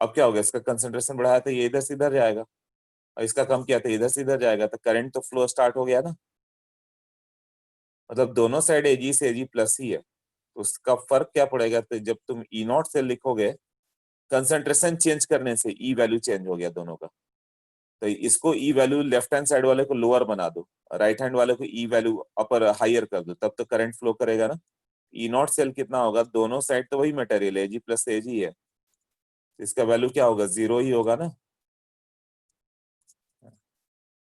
अब क्या होगा, इसका कंसंट्रेशन बढ़ाया तो ये इधर से इधर जाएगा, और इसका कम किया तो इधर से इधर जाएगा, तो करंट तो फ्लो स्टार्ट हो गया ना। मतलब दोनों साइड एजी से एजी प्लस ही है, तो उसका फर्क क्या पड़ेगा, तो जब तुम ई नॉट से लिखोगे, कंसंट्रेशन चेंज करने से ई वैल्यू चेंज हो गया दोनों का। तो इसको ई वैल्यू लेफ्ट हैंड साइड वाले को लोअर बना दो, राइट हैंड वाले को ई वैल्यू अपर हायर कर दो, तब तो करंट फ्लो करेगा ना। ई नॉट सेल कितना होगा, दोनों साइड तो वही मटेरियल है, एजी प्लस एजी है, इसका वैल्यू क्या होगा, 0 ही होगा ना।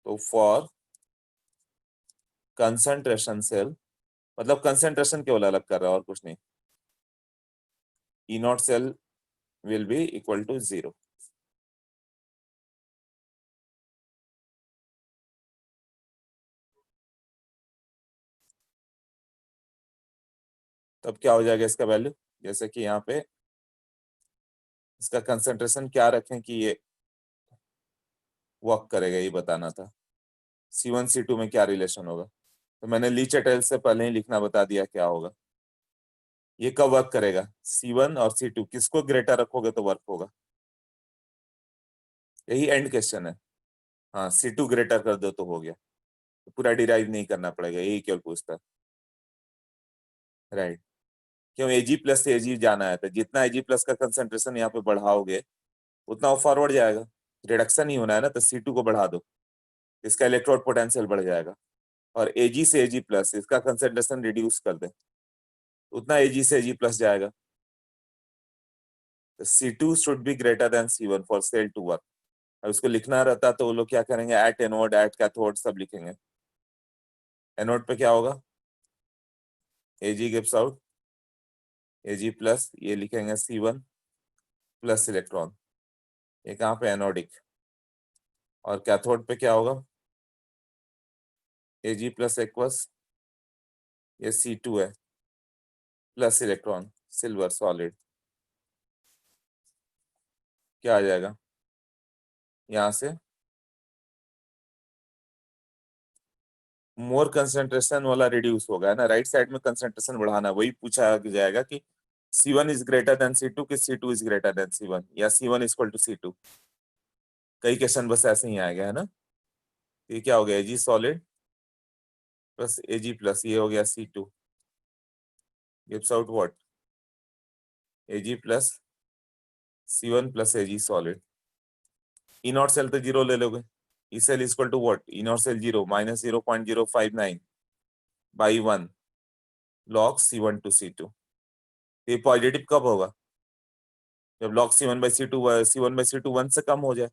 तो फॉर कंसंट्रेशन सेल, मतलब कंसंट्रेशन केवल अलग कर रहा है और कुछ नहीं, E naught cell will be equal to 0। तब क्या हो जाएगा इसका वैल्यू, जैसे कि यहाँ पे इसका कंसंट्रेशन क्या रखें कि ये वर्क करेगा, ये बताना था। C1 C2 में क्या रिलेशन होगा, तो मैंने ली चैटल से पहले ही लिखना बता दिया क्या होगा। ये कब वर्क करेगा, C1 और C2 किसको ग्रेटर रखोगे तो वर्क होगा, यही एंड क्वेश्चन है। हाँ, C2 ग्रेटर कर दो तो हो गया, तो पूरा डिराइव नहीं करना पड़ेगा, यही केवल पूछता है। राइट, क्यों एजी प्लस से एजी जाना है, तो जितना एजी प्लस का कंसंट्रेशन यहाँ पे बढ़ाओगे उतना वो फॉरवर्ड जाएगा, रिडक्शन ही होना है ना, तो C2 को बढ़ा दो, इसका इलेक्ट्रोड पोटेंशियल बढ़ जाएगा। और एजी से एजी प्लस इसका कंसंट्रेशन रिड्यूस कर दे, उतना एजी से एजी प्लस जाएगा। C2 should be greater than C1 for cell to work. अब इसको लिखना रहता तो वो लोग क्या करेंगे, एट एनोड एट कैथोड सब लिखेंगे। एनोड पे क्या होगा, एजी गिव्स आउट एजी प्लस, ये लिखेंगे C1 प्लस इलेक्ट्रॉन, ये कहाँ पे एनोडिक। और कैथोड पे क्या होगा, एजी प्लस एक्वस, ये C2 है प्लस इलेक्ट्रॉन सिल्वर सॉलिड, क्या आ जाएगा यहां से, मोर कंसंट्रेशन वाला रिड्यूस होगा, है ना, राइट साइड में कंसंट्रेशन बढ़ाना, वही पूछा जाएगा कि C1 is greater then C2 कि C2 is greater than C1, या C1 इक्वल टू C2। कई क्वेश्चन बस ऐसे ही आएगा, है ना। तो ये क्या हो गया, AG solid plus AG plus, ये हो गया C2 gives out what, AG plus C1 plus AG solid. E naught cell तो जीरो ले लोगे, E cell equal to what, E naught cell zero minus 0.059 by 1 log C1 to C2। ये positive कब होगा, जब log C1/C2 1 से कम हो जाए।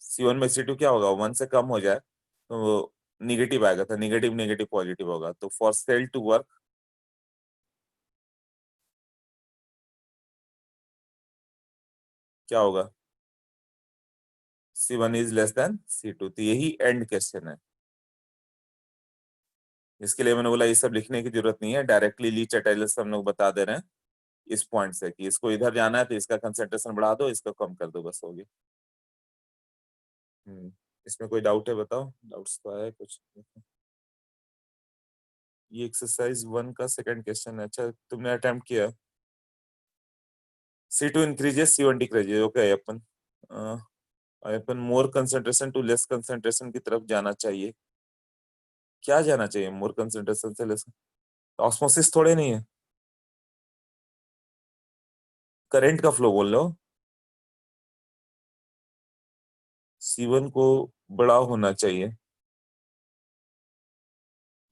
C1/C2 क्या होगा, 1 से कम हो जाए तो निगेटिव आएगा, तो निगेटिव निगेटिव पॉजिटिव होगा, तो फॉर सेल टू वर्क क्या होगा, C1 is less then C2। तो यही एंड क्वेश्चन है, इसके लिए मैंने बोला ये सब लिखने की जरूरत नहीं है, डायरेक्टली ली चैटल हम लोग बता दे रहे हैं इस पॉइंट से कि इसको इधर जाना है तो इसका कंसंट्रेशन बढ़ा दो, इसको कम कर दो, बस हो गया। इसमें कोई डाउट है बताओ, डाउट्स तो आया कुछ। ये एक्सरसाइज 1 का सेकंड क्वेश्चन है, अच्छा तुमने अटेम्प्ट किया। C2 increases C1 decreases, okay. अपन more concentration to less concentration की तरफ जाना चाहिए, क्या जाना चाहिए मोर कंसंट्रेशन से लेस, ऑस्मोसिस थोड़े नहीं है, करंट का फ्लो बोल रहे हो। C1 को बड़ा होना चाहिए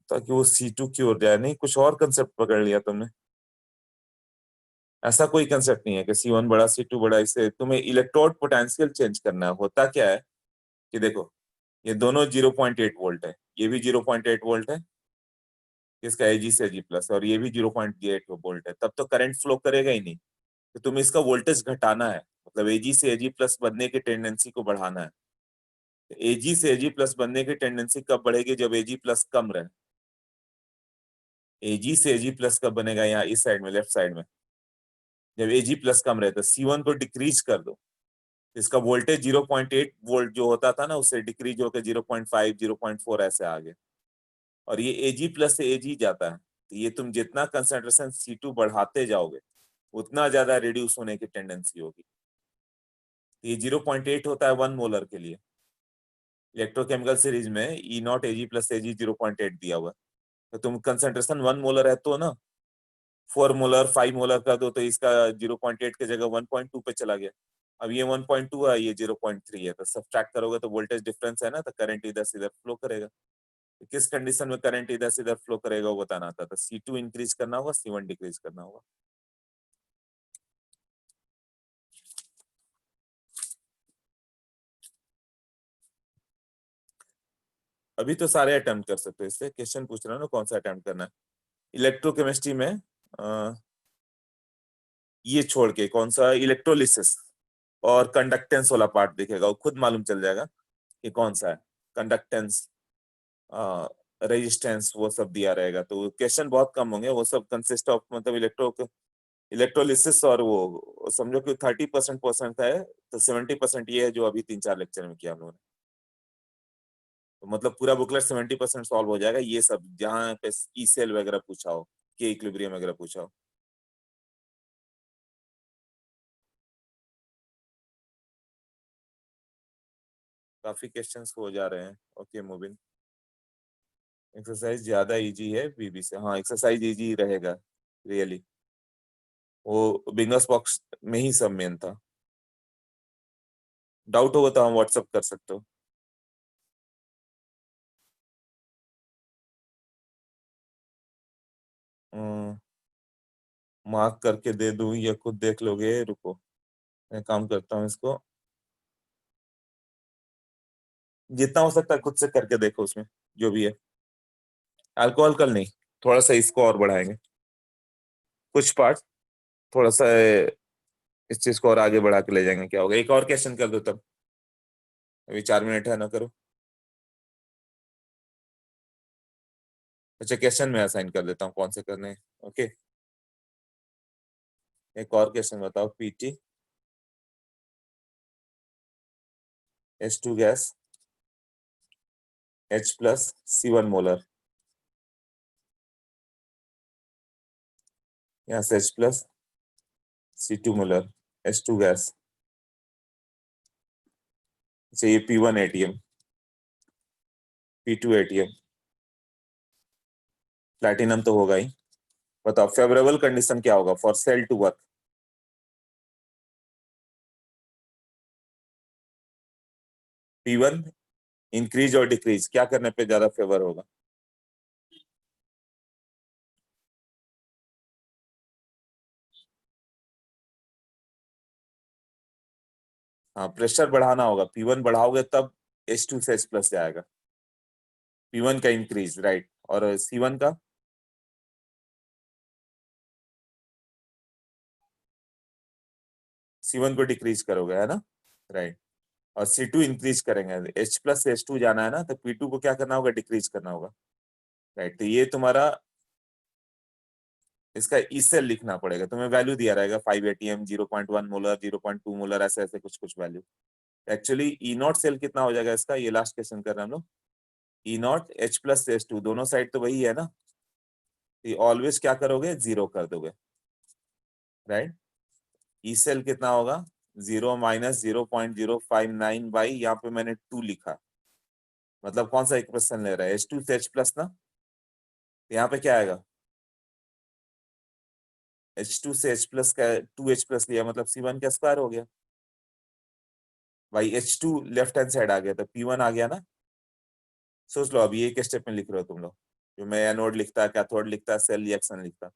ताकि वो C2 की ओर जाए, नहीं कुछ और कंसेप्ट पकड़ लिया तुमने। ऐसा कोई कंसेप्ट नहीं है कि C1 बड़ा C2 बड़ा, इससे तुम्हें इलेक्ट्रोड पोटेंशियल चेंज करना है। होता क्या है कि देखो, ये दोनों 0.8 वोल्ट है, ये भी 0.8 वोल्ट है, इसका एजी से एजी प्लस, और ये भी 0.8 वोल्ट है, तब तो करंट फ्लो करेगा ही नहीं। तो तुम्हें इसका वोल्टेज घटाना है, मतलब एजी से एजी प्लस बनने की टेंडेंसी को बढ़ाना है। एजी से एजी प्लस बनने की टेंडेंसी कब बढ़ेगी, जब एजी प्लस कम रहे। एजी से एजी प्लस कब बनेगा, यहाँ इस साइड में लेफ्ट साइड में, जब Ag प्लस कम रहता है, C1 को डिक्रीज कर दो, इसका वोल्टेज 0.8 वोल्ट जो होता था ना, उससे डिक्रीज होकर 0.5 0.4 ऐसे आ गया, और ये Ag प्लस से Ag जाता है। तो ये तुम जितना कंसंट्रेशन C2 बढ़ाते जाओगे उतना ज्यादा रिड्यूस होने की टेंडेंसी होगी। ये 0.8 होता है 1 मोलर के लिए। इलेक्ट्रोकेमिकल सीरीज में ई नॉट Ag प्लस Ag 0.8 दिया हुआ है। तो तुम कंसंट्रेशन 1 मोलर है तो ना 4 मोलर 5 मोलर कर दो तो इसका 0.8 की जगह 1.2 पे चला गया। अब ये 1.2 है, ये 0.3 है, तो सब्ट्रैक्ट करोगे तो वोल्टेज डिफरेंस है ना, तो करंट इधर से इधर फ्लो करेगा। तो किस कंडीशन में करंट इधर से इधर फ्लो करेगा वो बताना था, तो C2 इंक्रीज करना होगा, C1 डिक्रीज करना होगा। अभी तो सारे अटेम्प्ट कर सकते हो, इससे क्वेश्चन पूछ रहा हूँ ना कौन सा अटेम्प्ट करना है। इलेक्ट्रोकेमिस्ट्री में ये छोड़ के कौन सा, इलेक्ट्रोलिसिस और कंडक्टेंस वाला पार्ट दिखेगा, वो खुद मालूम चल जाएगा कि कौन सा है। कंडक्टेंस, रेजिस्टेंस, वो सब दिया रहेगा, तो क्वेश्चन बहुत कम होंगे। वो सब कंसिस्ट ऑफ मतलब इलेक्ट्रोलिसिस, और वो समझो कि 30% परसेंट है, तो 70% ये है जो अभी 3-4 लेक्चर में किया हम लोगों ने। तो मतलब पूरा बुकलेट 70% सॉल्व हो जाएगा, ये सब जहाँ पे ई सेल वगैरह पूछा हो, के इक्विलिब्रियम वगैरह पूछा हो। काफी क्वेश्चंस हो जा रहे हैं। Okay moving. एक्सरसाइज ज्यादा इजी है बीबी से, हाँ एक्सरसाइज इजी रहेगा रियली। वो बिगनर्स बॉक्स में ही सब मेन था। डाउट होगा तो हम व्हाट्सअप कर सकते हो। मार्क करके दे दूं या खुद देख लोगे? रुको, मैं काम करता हूँ इसको। जितना हो सकता है खुद से करके देखो, उसमें जो भी है। अल्कोहल कल नहीं, थोड़ा सा इसको और बढ़ाएंगे, कुछ पार्ट थोड़ा सा इस चीज को और आगे बढ़ा के ले जाएंगे। क्या होगा, एक और क्वेश्चन कर दो तब। अभी 4 मिनट है ना, करो। अच्छा, क्वेश्चन में असाइन कर देता हूँ कौन से करने हैं। ओके, एक और क्वेश्चन बताओ। PT H2 gas H plus C1 molar, यहाँ से H plus C2 molar, H2 gas. अच्छा, ये P1 ATM, P2 ATM, platinum तो होगा ही। बताओ फेवरेबल कंडीशन क्या होगा for cell to work? P1 increase और डिक्रीज क्या करने पे ज्यादा फेवर होगा? हाँ, प्रेशर बढ़ाना होगा। P1 बढ़ाओगे तब H2 से H प्लस जाएगा। P1 का इंक्रीज, राइट, और C1 का? C1 को डिक्रीज करोगे, है ना, राइट। और C2 इंक्रीज करेंगे, H प्लस से H2 जाना है ना, तो P2 को क्या करना होगा, डिक्रीज करना होगा, राइट। तो ये तुम्हारा, इसका ई सेल लिखना पड़ेगा तुम्हें। वैल्यू दिया रहेगा 5 ATM, 0.1 मोलर, 0.2 मोलर, ऐसे ऐसे कुछ कुछ value. Actually E naught cell कितना हो जाएगा इसका, ये लास्ट क्वेश्चन कर रहे हैं हम लोग। ई नॉट H प्लस से H2 दोनों साइड तो वही है ना, ये ऑलवेज क्या करोगे, 0 कर दोगे, राइट। ई सेल कितना होगा, 0 - 0.059 यहाँ पे मैंने 2 लिखा, मतलब कौन सा इक्वेशन ले रहा है, H2 से H प्लस ना। तो यहाँ पे क्या आएगा, H2 से H प्लस का 2H प्लस लिया, मतलब C1 का स्क्वायर हो गया। भाई H2 लेफ्ट हैंड साइड आ गया तो P1 आ गया ना। सोच लो अभी एक स्टेप में लिख रहे हो तुम लोग, जो मैं एनोड लिखता, कैथोड लिखता, सेल रिएक्शन लिखता।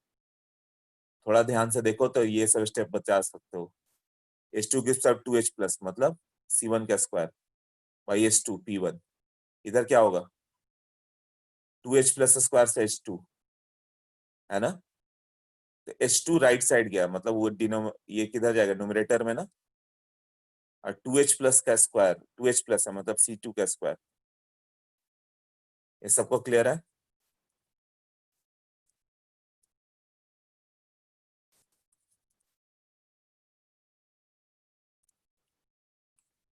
थोड़ा ध्यान से देखो तो ये सब स्टेप बचा सकते हो। H2 gives up 2H plus, मतलब C1 का स्क्वायर बाई H2 P1। इधर क्या होगा, 2H प्लस स्क्वायर से H2, है ना। तो H2 राइट साइड गया, मतलब वो ये किधर जाएगा, न्यूमरेटर में ना। और 2H प्लस का स्क्वायर, 2H प्लस है मतलब C2 का स्क्वायर। ये सबको क्लियर है?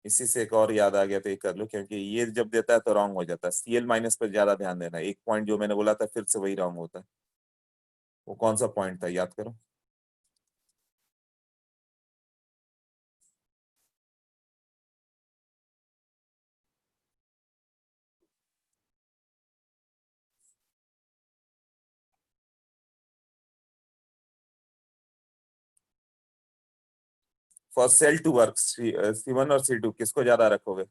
इसी से एक और याद आ गया तो ये कर लो, क्योंकि ये जब देता है तो रॉन्ग हो जाता है। Cl माइनस पर ज्यादा ध्यान देना। एक पॉइंट जो मैंने बोला था फिर से वही रॉन्ग होता है। वो कौन सा पॉइंट था याद करो। For cell to work C1 और C2 किसको ज्यादा रखोगे?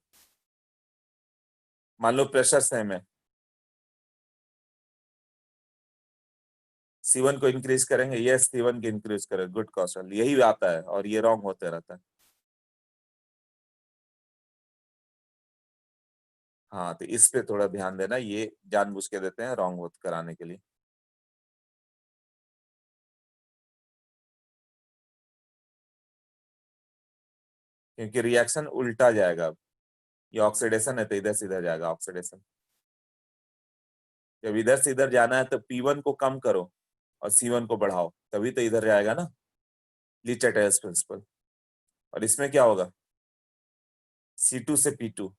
मान लो प्रेशर सेम है, C1 को इंक्रीज करेंगे। यस, C1 को इंक्रीज करें। गुड कौशल, यही आता है और ये रॉन्ग होते रहता है। हाँ, तो इस पे थोड़ा ध्यान देना, ये जानबूझ के देते हैं रॉन्ग होत कराने के लिए। क्योंकि रिएक्शन उल्टा जाएगा अब। ये ऑक्सीडेशन है तो इधर सीधा जाएगा ऑक्सीडेशन। जब इधर से इधर जाना है तो P1 को कम करो और C1 को बढ़ाओ, तभी तो इधर जाएगा ना, ली चैटर्स प्रिंसिपल। और इसमें क्या होगा? C2 से P2,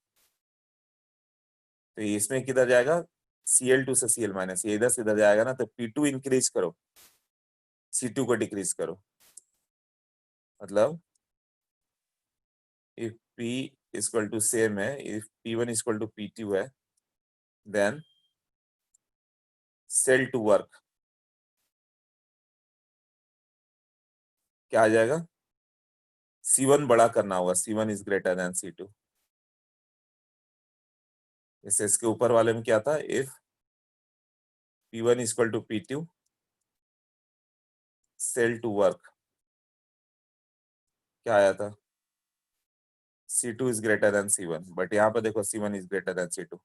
तो इसमें किधर जाएगा? Cl2 से Cl माइनस, ये इधर से इधर जाएगा ना, तो P2 इंक्रीज करो, C2 को डिक्रीज करो। मतलब if P equal to same है, if P1 equal to P2 है, देन सेल टू वर्क क्या आ जाएगा? C1 बड़ा करना होगा, C1 is greater then C2। जैसे इसके ऊपर वाले में क्या था? If P1 equal to P2 cell to work, क्या आया था? C2 is greater than C1, but यहाँ पे देखो C1 is greater then C2।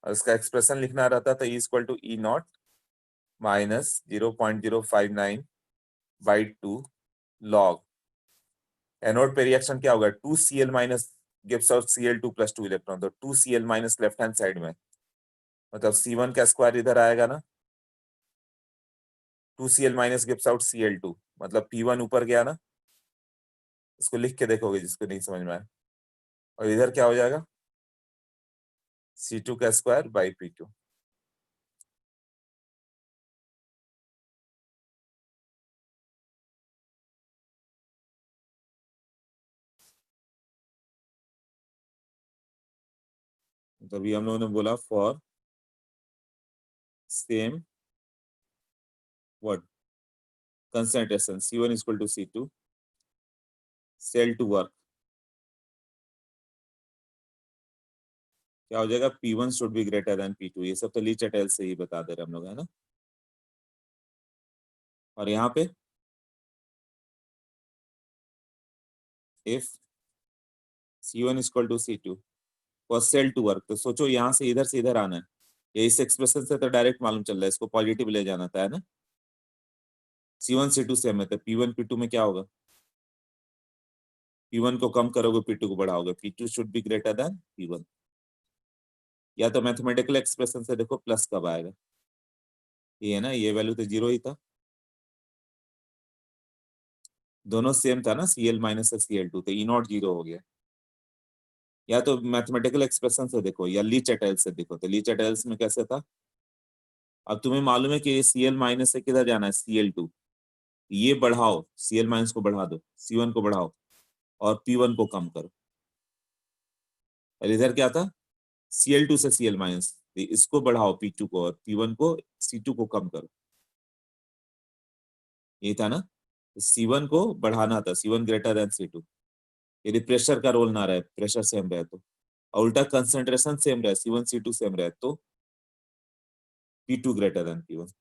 और इसका एक्सप्रेशन लिखना रहता था E equal to E0 minus 0.059 by 2 log. Anode पे रिएक्शन क्या होगा? 2Cl minus gives out Cl2 plus 2 electron, तो 2Cl minus left hand side में, मतलब C1 का स्क्वायर इधर आएगा ना, 2Cl minus gives out Cl2, मतलब P1 ऊपर गया ना। इसको लिख के देखोगे जिसको नहीं समझ में आए। और इधर क्या हो जाएगा? C2 का स्क्वायर बाई P2। तो अभी हम लोगों ने बोला for same what concentration C1 equal to C2 cell to work क्या हो जाएगा? P1 should be greater then P2। ये सब तो ली चैटल से ही बता दे रहे हम लोग, है ना। और यहाँ पे if C1 equal to C2 for cell to work, तो सोचो यहाँ से इधर आना है। ये इस एक्सप्रेशन से तो डायरेक्ट मालूम चल रहा है, इसको पॉजिटिव ले जाना था, है ना। C1 C2 सेम है तो P1 P2 में क्या होगा? P1 को कम करोगे, P2 को बढ़ाओगे, P2 should be greater then P1। या तो मैथमेटिकल एक्सप्रेशन से देखो प्लस कब आएगा। ये है ना, ये वैल्यू तो 0 ही था, दोनों सेम था ना, Cl माइनस से Cl2, तो E0 0 हो गया। या तो मैथमेटिकल एक्सप्रेशन से देखो या ली चैटल्स से देखो, तो ली चैटल्स में कैसे था? अब तुम्हें मालूम है कि Cl माइनस से किधर जाना है? Cl2, ये बढ़ाओ, Cl माइनस को बढ़ा दो, C1 को बढ़ाओ और P1 को कम करो। और इधर क्या था? Cl2 से Cl माइनस, इसको बढ़ाओ P2 को और P1 को, C2 को कम करो। ये था ना, C1 को बढ़ाना था, C1 ग्रेटर देन C2। यदि प्रेशर का रोल ना रहे, प्रेशर सेम रहे तो, और उल्टा कंसंट्रेशन सेम रहे, C1 C2 सेम रहे तो P2 ग्रेटर देन P1।